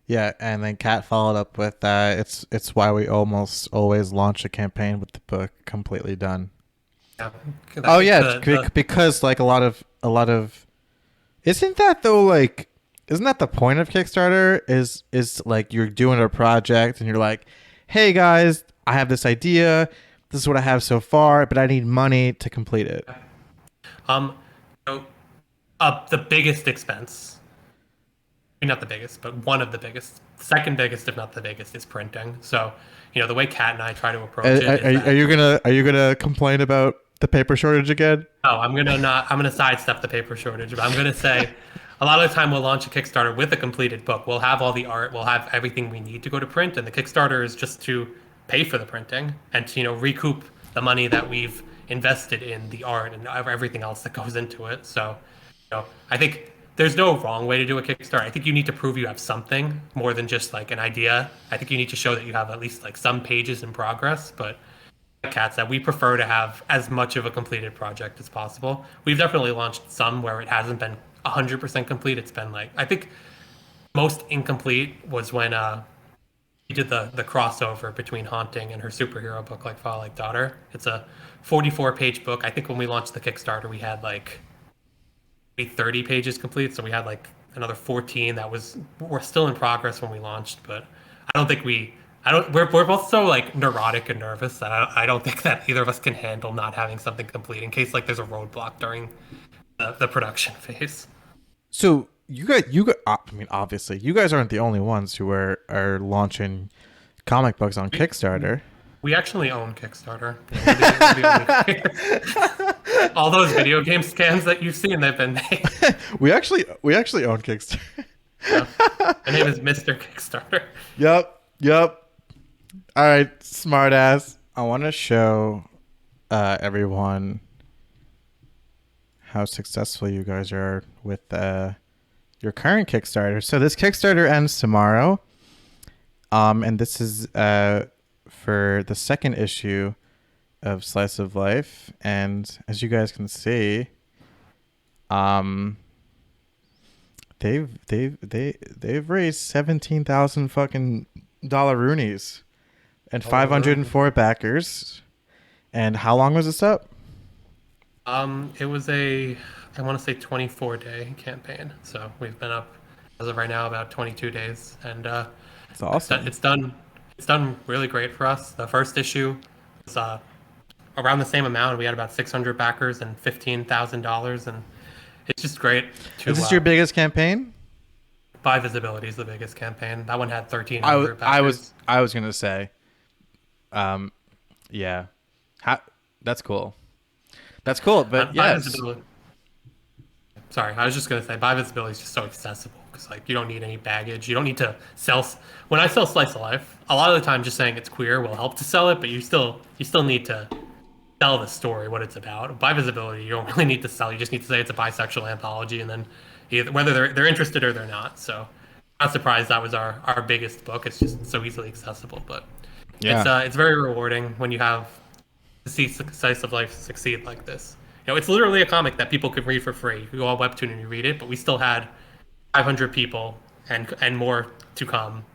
Yeah, and then Kat followed up with it's why we almost always launch a campaign with the book completely done. Yeah. Oh yeah, because like a lot of isn't that though, like isn't that the point of Kickstarter is like you're doing a project and you're like, hey guys, I have this idea, this is what I have so far, but I need money to complete it. The biggest expense, not the biggest, but one of the biggest, second biggest, if not the biggest, is printing. So, the way Kat and I try to approach it. Are you gonna complain about the paper shortage again? No, I'm gonna sidestep the paper shortage, but I'm gonna say a lot of the time we'll launch a Kickstarter with a completed book. We'll have all the art, we'll have everything we need to go to print, and the Kickstarter is just to pay for the printing and to, recoup the money that we've invested in the art and everything else that goes into it. So, I think there's no wrong way to do a Kickstarter. I think you need to prove you have something more than just like an idea. I think you need to show that you have at least like some pages in progress, but like Kat said, we prefer to have as much of a completed project as possible. We've definitely launched some where it hasn't been 100% complete. It's been like, I think most incomplete was when he did the crossover between Haunting and her superhero book, like Fall Like Daughter. It's a 44-page book. I think when we launched the Kickstarter, we had like maybe 30 pages complete, so we had like another 14 that we're still in progress when we launched. But I don't think I don't we're both so like neurotic and nervous that I don't think that either of us can handle not having something complete in case like there's a roadblock during the production phase. So I mean, obviously, you guys aren't the only ones who are launching comic books on Kickstarter. We actually own Kickstarter. All those video game scans that you've seen, they've been made. we actually own Kickstarter. Yeah. My name is Mr. Kickstarter. Yep. All right, smartass. I want to show everyone how successful you guys are with your current Kickstarter. So this Kickstarter ends tomorrow, and this is for the second issue of Slice of Life. And as you guys can see, they've raised 17,000 fucking dollaroonies and 504 backers. And how long was this up? It was I want to say 24-day campaign. So we've been up as of right now about 22 days, and It's awesome. it's done really great for us. The first issue was around the same amount. We had about 600 backers and $15,000, and it's just great to. Is this your biggest campaign? Buy Visibility is the biggest campaign. That one had 1,300 backers. I was gonna say, yeah, that's cool. That's cool, but yes. Sorry, I was just gonna say, Buy Visibility is just so accessible because like you don't need any baggage. You don't need to sell. When I sell Slice of Life, a lot of the time just saying it's queer will help to sell it, but you still need to tell the story, what it's about. Buy Visibility, you don't really need to sell. You just need to say it's a bisexual anthology, and then whether they're interested or they're not. So, not surprised that was our biggest book. It's just so easily accessible, but it's very rewarding when you have to see Slice of Life succeed like this. You know, it's literally a comic that people could read for free. You go on WEBTOON and you read it, but we still had 500 people and more to come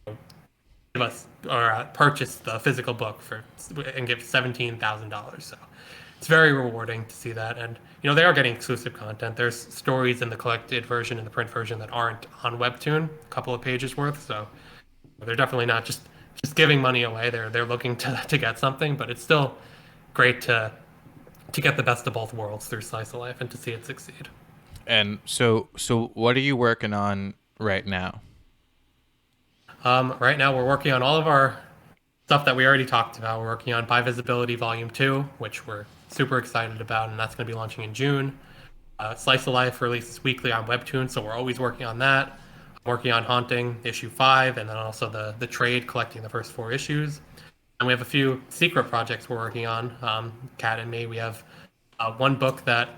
give us or purchase the physical book and give $17,000. So it's very rewarding to see that. And they are getting exclusive content. There's stories in the collected version and the print version that aren't on WEBTOON, a couple of pages worth. So they're definitely not just giving money away. They're looking to get something, but it's still great to get the best of both worlds through Slice of Life and to see it succeed. And so what are you working on right now? Right now we're working on all of our stuff that we already talked about. We're working on Buy Visibility Volume 2, which we're super excited about, and that's going to be launching in June. Slice of Life releases weekly on WEBTOON, so we're always working on that. I'm working on Haunting issue 5, and then also the trade collecting the first 4 issues. And we have a few secret projects we're working on. Kat and me, we have one book that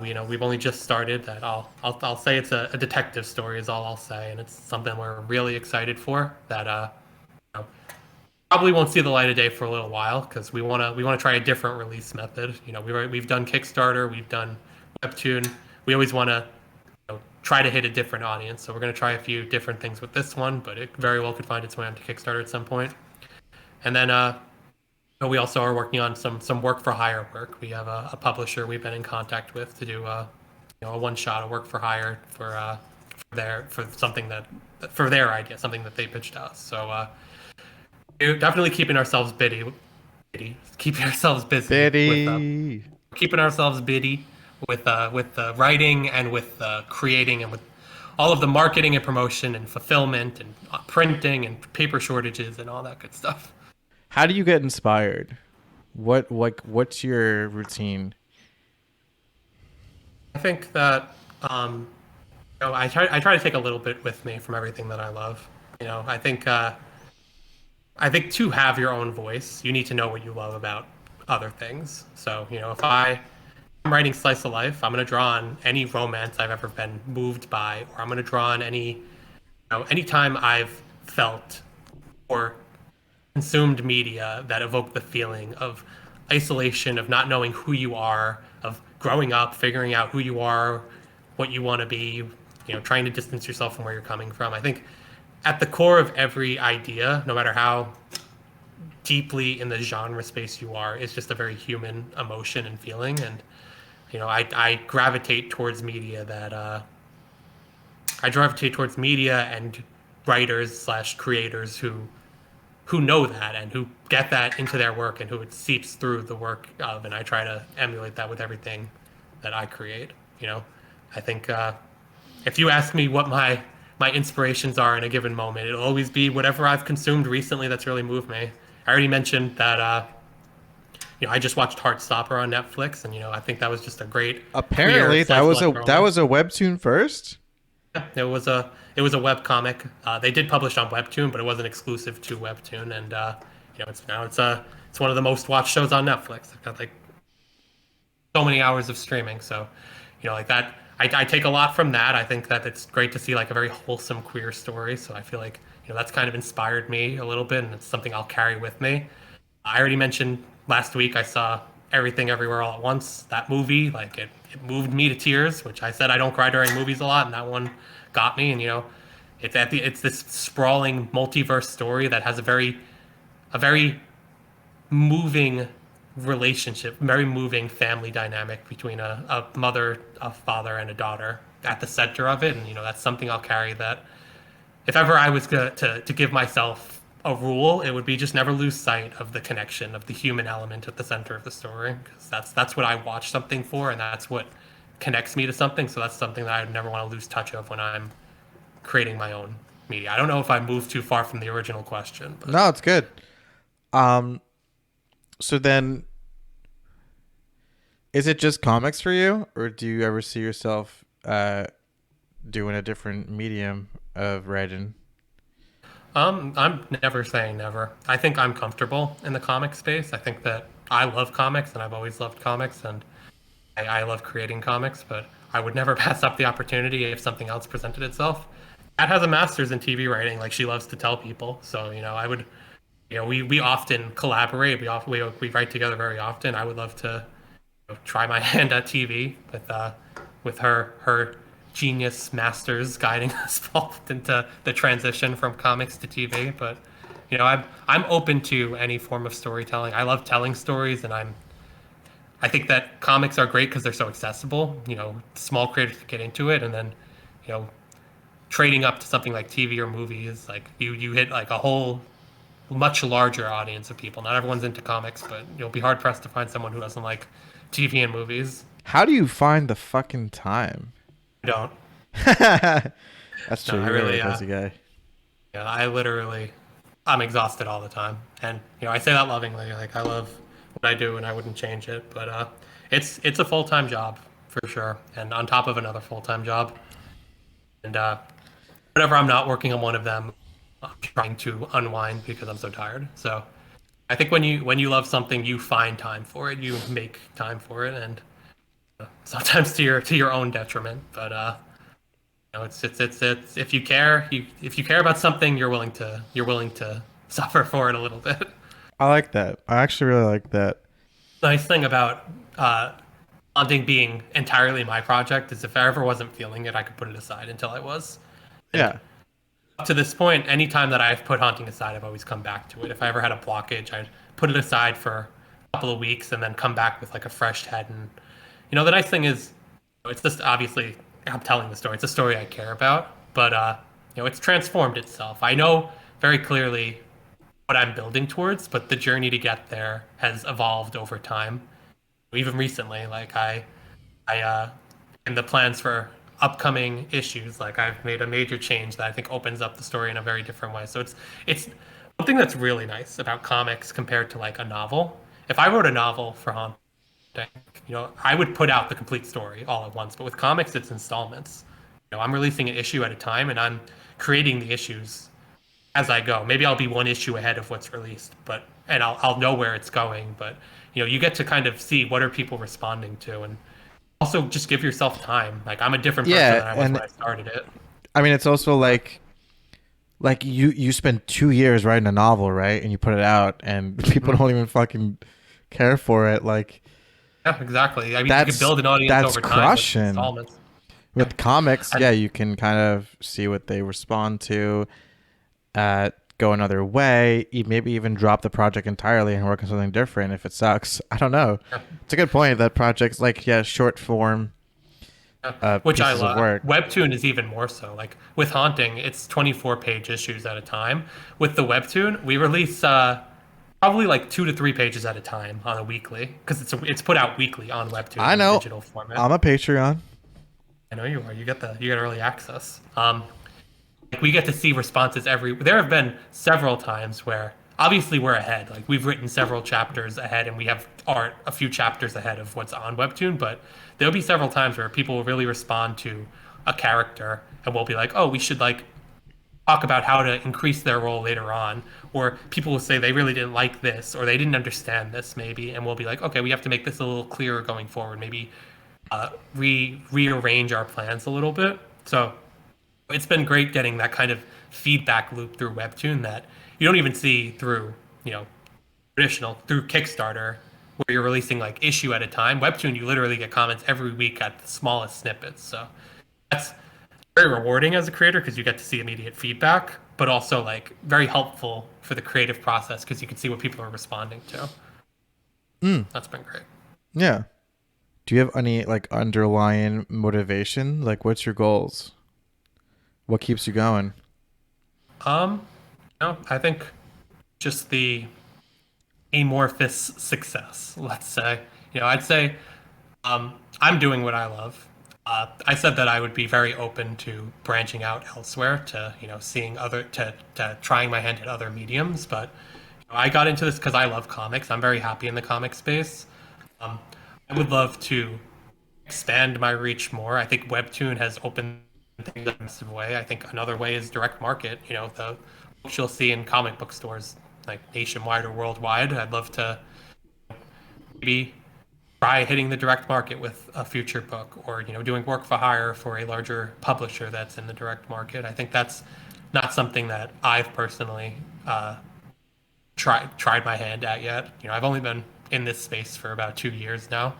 we've only just started. That I'll say it's a detective story is all I'll say, and it's something we're really excited for. That probably won't see the light of day for a little while because we want to try a different release method. We've done Kickstarter, we've done WEBTOON. We always want to try to hit a different audience. So we're going to try a few different things with this one, but it very well could find its way onto Kickstarter at some point. And then we also are working on some work for hire work. We have a publisher we've been in contact with to do a one shot of work for hire for something for their idea, something that they pitched us. So we're definitely keeping ourselves busy. Keeping ourselves busy. Keeping ourselves busy with the writing and with creating and with all of the marketing and promotion and fulfillment and printing and paper shortages and all that good stuff. How do you get inspired? What's your routine? I think that I try to take a little bit with me from everything that I love. I think to have your own voice, you need to know what you love about other things. So if I'm writing Slice of Life, I'm going to draw on any romance I've ever been moved by, or I'm going to draw on any time I've felt or consumed media that evoke the feeling of isolation, of not knowing who you are, of growing up, figuring out who you are, what you want to be, trying to distance yourself from where you're coming from. I think at the core of every idea, no matter how deeply in the genre space you are, is just a very human emotion and feeling. And I gravitate towards media that I gravitate towards media and writers slash creators who know that and who get that into their work and who it seeps through the work of. And I try to emulate that with everything that I create. I think if you ask me what my inspirations are in a given moment, it'll always be whatever I've consumed recently that's really moved me. I already mentioned that I just watched Heartstopper on Netflix, and I think that was just a great. Apparently, that was a webtoon first. It was a web comic. They did publish on WEBTOON, but it wasn't exclusive to WEBTOON, and it's one of the most watched shows on Netflix. I've got like so many hours of streaming, so like that. I take a lot from that. I think that it's great to see like a very wholesome queer story. So I feel like that's kind of inspired me a little bit, and it's something I'll carry with me. I already mentioned last week I saw Everything Everywhere All at Once. That movie, like it moved me to tears, which I said I don't cry during movies a lot, and that one got me. And it's this sprawling multiverse story that has a very moving relationship, very moving family dynamic between a mother, a father, and a daughter at the center of it. And that's something I'll carry. That if ever I was to give myself a rule, it would be just never lose sight of the connection of the human element at the center of the story, because that's what I watch something for, and that's what connects me to something. So that's something that I would never want to lose touch of when I'm creating my own media. I don't know if I moved too far from the original question, but no, it's good. So then, is it just comics for you, or do you ever see yourself doing a different medium of writing? I'm never saying never. I think I'm comfortable in the comic space. I think that I love comics, and I've always loved comics, and I love creating comics, but I would never pass up the opportunity if something else presented itself. Kat has a master's in TV writing, like she loves to tell people. So, I would, we often collaborate. We write together very often. I would love to try my hand at TV with her genius masters guiding us both into the transition from comics to TV. But I'm open to any form of storytelling. I love telling stories, and I think that comics are great because they're so accessible. Small creators can get into it, and then trading up to something like TV or movies, like you hit like a whole much larger audience of people. Not everyone's into comics, but you'll be hard pressed to find someone who doesn't like TV and movies. How do you find the fucking time? I don't. That's true. No, You're really a busy guy. Yeah, I'm exhausted all the time, and I say that lovingly. Like I love what I do, and I wouldn't change it. But it's a full-time job for sure, and on top of another full-time job. And whenever I'm not working on one of them, I'm trying to unwind because I'm so tired. So I think when you love something, you find time for it. You make time for it, and sometimes to your own detriment. But it's if you care about something, you're willing to suffer for it a little bit. I like that. I actually really like that. Nice thing about hunting being entirely my project is if I ever wasn't feeling it, I could put it aside until I was. And yeah. Up to this point, anytime that I've put hunting aside, I've always come back to it. If I ever had a blockage, I'd put it aside for a couple of weeks and then come back with like a fresh head. And the nice thing is, it's just obviously I'm telling the story. It's a story I care about, but it's transformed itself. I know very clearly what I'm building towards, but the journey to get there has evolved over time. Even recently, like I in the plans for upcoming issues, like I've made a major change that I think opens up the story in a very different way. So it's one thing that's really nice about comics compared to like a novel. If I wrote a novel for Haunt, I would put out the complete story all at once. But with comics, it's installments. I'm releasing an issue at a time, and I'm creating the issues as I go. Maybe I'll be one issue ahead of what's released, and I'll know where it's going. But you get to kind of see what are people responding to, and also just give yourself time. Like I'm a different person than I was when I started it. I mean, it's also like you spend 2 years writing a novel, right? And you put it out, and people don't even fucking care for it. Like, yeah, exactly. I mean, you can build an audience over time. Crushing. With comics, And yeah, you can kind of see what they respond to, go another way, maybe even drop the project entirely and work on something different if it sucks. I don't know. yeah, It's a good point that projects like, yeah, short form yeah, which I pieces of love. work. Webtoon is even more so. Like with Haunting, it's 24-page issues at a time. With the Webtoon, we release probably like 2 to 3 pages at a time on a weekly because it's put out weekly on Webtoon I in know. digital format. I'm a Patreon. I know you are. You get early access. Like we get to see responses every. There have been several times where obviously we're ahead. Like we've written several chapters ahead, and we have art a few chapters ahead of what's on Webtoon. But there'll be several times where people will really respond to a character, and we'll be like, "Oh, we should like talk about how to increase their role later on." Or people will say they really didn't like this, or they didn't understand this maybe, and we'll be like, "Okay, we have to make this a little clearer going forward. Maybe rearrange our plans a little bit." So it's been great getting that kind of feedback loop through Webtoon that you don't even see through, you know, traditional through Kickstarter where you're releasing like issue at a time. Webtoon, you literally get comments every week at the smallest snippets. So that's very rewarding as a creator because you get to see immediate feedback, but also like very helpful for the creative process because you can see what people are responding to. Mm, That's been great. yeah. Do you have any like underlying motivation? Like, what's your goals? What keeps you going? Um, no, I think just the amorphous success, let's say. I'd say I'm doing what I love. I said that I would be very open to branching out elsewhere, to seeing to trying my hand at other mediums. But I got into this because I love comics. I'm very happy in the comic space. Um, I would love to expand my reach more. I think Webtoon has opened things in a massive way. I think another way is direct market. The books you'll see in comic book stores, like nationwide or worldwide. I'd love to maybe try hitting the direct market with a future book, or doing work for hire for a larger publisher that's in the direct market. I think that's not something that I've personally tried my hand at yet. I've only been in this space for about 2 years now,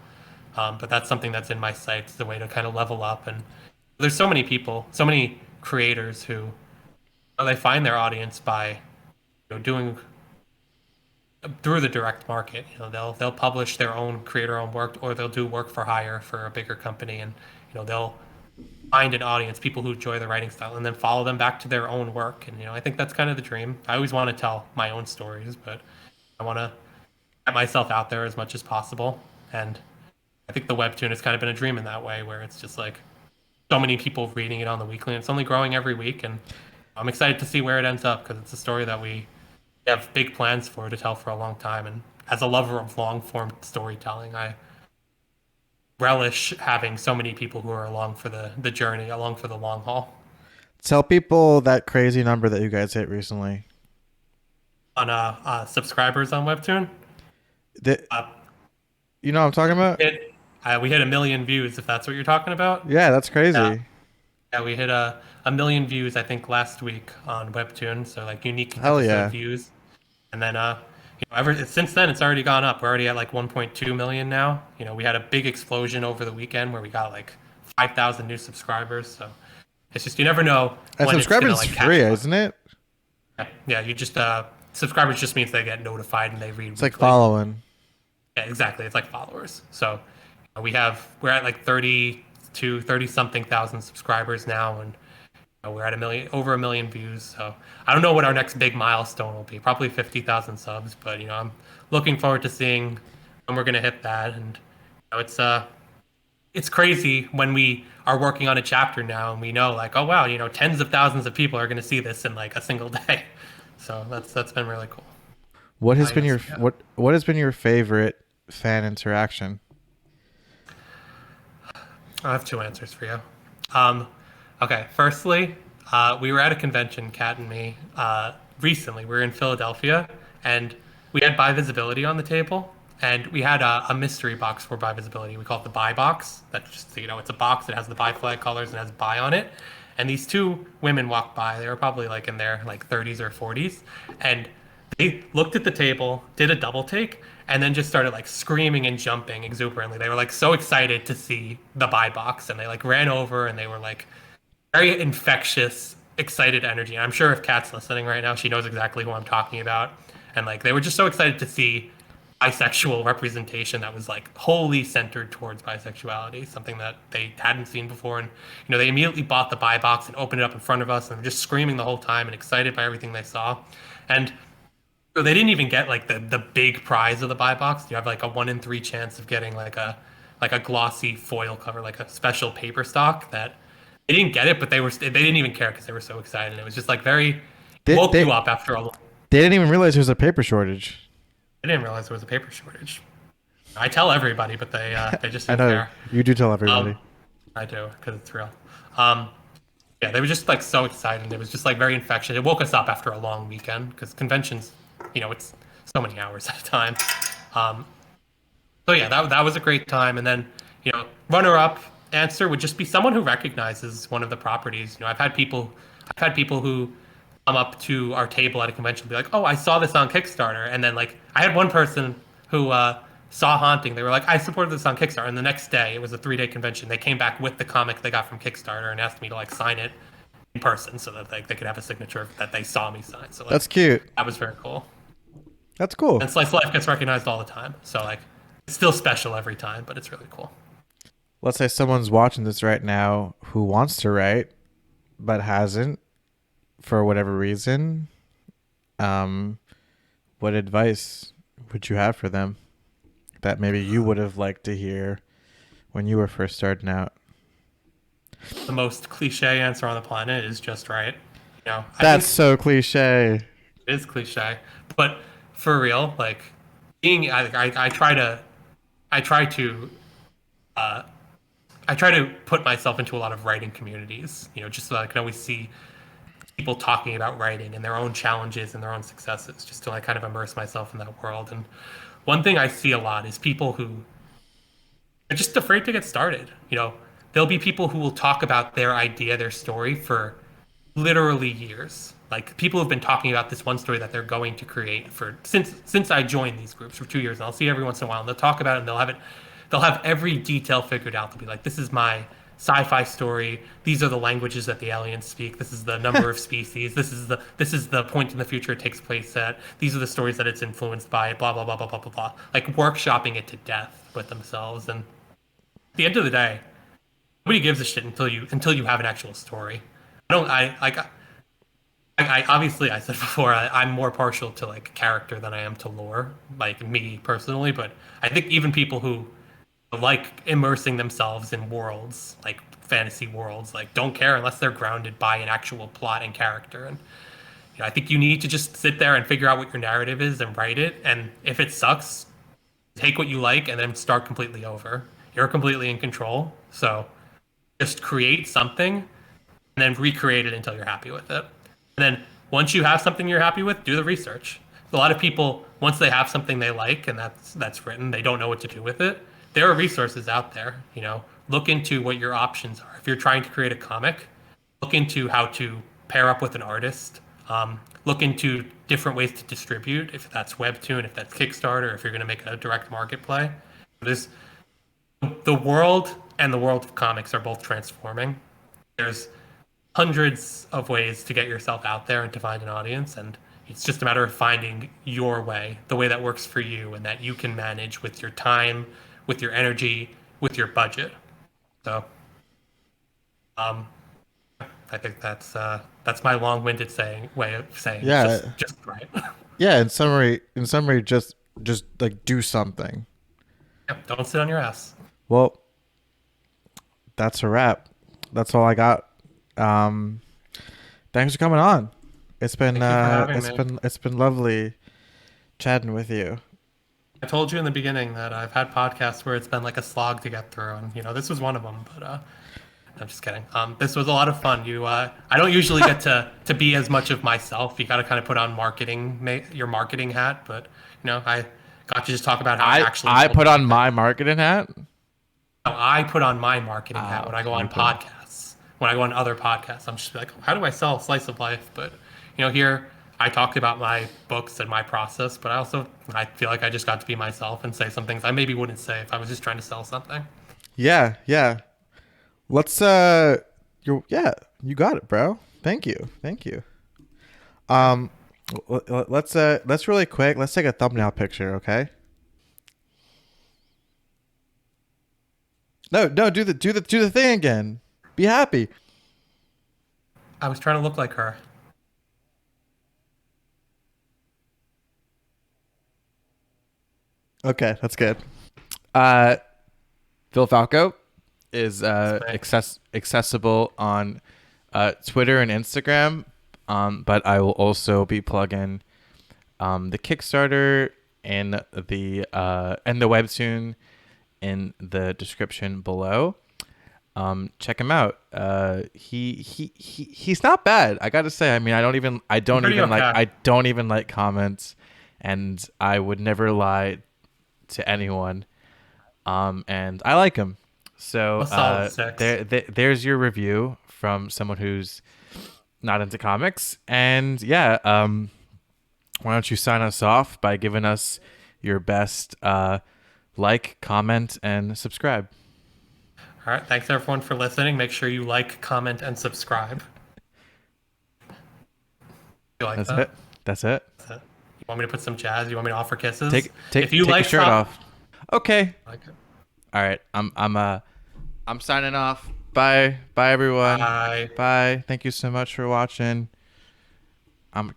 but that's something that's in my sights. The way to kind of level up, and there's so many people, so many creators who they find their audience by doing through the direct market. They'll publish their own creator-owned work, or they'll do work for hire for a bigger company, and they'll find an audience, people who enjoy the writing style, and then follow them back to their own work. And I think that's kind of the dream. I always want to tell my own stories, but I want to get myself out there as much as possible. And I think the webtoon has kind of been a dream in that way, where it's just like so many people reading it on the weekly, and it's only growing every week. And I'm excited to see where it ends up because it's a story that we have big plans for to tell for a long time. And as a lover of long form storytelling, I relish having so many people who are along for the journey, along for the long haul. Tell people that crazy number that you guys hit recently. On subscribers on Webtoon, That uh, you know what I'm talking about? we hit 1 million views. If that's what you're talking about, Yeah, that's yeah, crazy. yeah, we hit a million views I think last week on Webtoon. So like unique Hell episode yeah. views, and then ever since then it's already gone up. We're already at like 1.2 million now. We had a big explosion over the weekend where we got like 5,000 new subscribers. So it's just you never know And when it's gonna subscribing's like free, catch up. isn't it? Yeah, you just subscribers just means they get notified and they read It's like weekly. following. Yeah, exactly. It's like followers. So we're at like 30 to 30 something thousand subscribers now, and we're at over 1 million views. So I don't know what our next big milestone will be. Probably 50,000 subs, but I'm looking forward to seeing when we're gonna hit that. And it's crazy when we are working on a chapter now and we know like, oh wow, tens of thousands of people are gonna see this in like a single day. So that's been really cool. What has been Yes, your yeah. what has been your favorite fan interaction? I have two answers for you. Um, okay, firstly, we were at a convention, Kat and me, recently. We were in Philadelphia, and we had buy visibility on the table, and we had a mystery box for buy visibility. We call it the buy box. That's just it's a box that has the buy flag colors and has buy on it. And these two women walked by. They were probably like in their like 30s or 40s, and they looked at the table, did a double take, and then just started like screaming and jumping exuberantly. They were like so excited to see the buy box, and they like ran over and they were like very infectious, excited energy. And I'm sure if Kat's listening right now, she knows exactly who I'm talking about. And like they were just so excited to see bisexual representation that was like wholly centered towards bisexuality, something that they hadn't seen before. And they immediately bought the buy box and opened it up in front of us and were just screaming the whole time and excited by everything they saw. And they didn't even get like the big prize of the buy box. You have like a 1 in 3 chance of getting like a glossy foil cover, like a special paper stock that they didn't get it, but they didn't even care because they were so excited. It was just like very woke you up after a. They didn't even realize there was a paper shortage. I didn't realize there was a paper shortage. I tell everybody, but they just I didn't know care. you do tell everybody. I do because it's real. Yeah, they were just like so excited. It was just like very infectious. It woke us up after a long weekend because conventions, it's so many hours at a time. So yeah, that was a great time. And then runner-up answer would just be someone who recognizes one of the properties. I've had people who come up to our table at a convention and be like, "Oh, I saw this on Kickstarter," and then like I had one person who saw Haunting. They were like, "I supported this on Kickstarter," and the next day it was a 3-day convention. They came back with the comic they got from Kickstarter and asked me to like sign it in person so that they could have a signature that they saw me sign. So like, that's cute. That was very cool. That's cool. And Slice of Life gets recognized all the time, so like it's still special every time, but it's really cool. Let's say someone's watching this right now who wants to write but hasn't for whatever reason. What advice would you have for them that maybe you would have liked to hear when you were first starting out? The most cliche answer on the planet is just write. That's so cliche. It is cliche, but for real, like I try to put myself into a lot of writing communities, just so that I can always see people talking about writing and their own challenges and their own successes, just to like kind of immerse myself in that world. And one thing I see a lot is people who are just afraid to get started. There'll be people who will talk about their idea, their story for literally years. Like people have been talking about this one story that they're going to create since I joined these groups for 2 years, and I'll see every once in a while, and they'll talk about it, and they'll have every detail figured out. They'll be like, "This is my sci-fi story. These are the languages that the aliens speak. This is the number of species. This is the point in the future it takes place at. These are the stories that it's influenced by. Blah blah blah blah blah blah blah." Like workshopping it to death with themselves, and at the end of the day, nobody gives a shit until you have an actual story. I obviously I said before I'm more partial to like character than I am to lore, like me personally. But I think even people who like immersing themselves in worlds, like fantasy worlds, like don't care unless they're grounded by an actual plot and character. And I think you need to just sit there and figure out what your narrative is and write it. And if it sucks, take what you like and then start completely over. You're completely in control. So just create something and then recreate it until you're happy with it. And then once you have something you're happy with, do the research. A lot of people, once they have something they like and that's written, they don't know what to do with it. There are resources out there. Look into what your options are. If you're trying to create a comic, look into how to pair up with an artist. Look into different ways to distribute, if that's WEBTOON, if that's Kickstarter, if you're going to make a direct market play. The world and the world of comics are both transforming. There's hundreds of ways to get yourself out there and to find an audience, and it's just a matter of finding your way, the way that works for you and that you can manage with your time, with your energy, with your budget. So I think that's my long-winded way of saying just right. Yeah, in summary, just like do something. Yep, don't sit on your ass. Well, that's a wrap. That's all I got. Thanks for coming on. It's been lovely chatting with you. I told you in the beginning that I've had podcasts where it's been like a slog to get through, and this was one of them. But I'm just kidding. This was a lot of fun. I don't usually get to be as much of myself. You got to kind of put on your marketing hat, but I got to just talk about how I put on my marketing hat. No, I put on my marketing hat when I go on podcasts. When I go on other podcasts, I'm just like, how do I sell Slice of Life? But here, I talked about my books and my process, but I feel like I just got to be myself and say some things I maybe wouldn't say if I was just trying to sell something. Yeah, yeah. Let's yeah, you got it, bro. Thank you. Thank you. Um let's really quick, let's take a thumbnail picture, okay? No, no, do the thing again. Be happy. I was trying to look like her. Okay, that's good. Uh Phil Falco is That's me. accessible on Twitter and Instagram. But I will also be plugging the Kickstarter and the webtoon in the description below. Check him out. He's not bad. I gotta say. I mean, I'm pretty okay. I don't even like comments, and I would never lie to anyone. And I like him. So A solid six. there's your review from someone who's not into comics. And yeah, why don't you sign us off by giving us your best like, comment, and subscribe. All right. Thanks everyone for listening. Make sure you like, comment, and subscribe. You like That's that? it. That's it. That's it. You want me to put some jazz? You want me to offer kisses? Take If take you take your like shirt top, off. Okay. like it. All right. I'm signing off. Bye. Bye everyone. Bye. Bye. Thank you so much for watching. I'm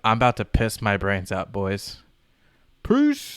about to piss my brains out, boys. Peace.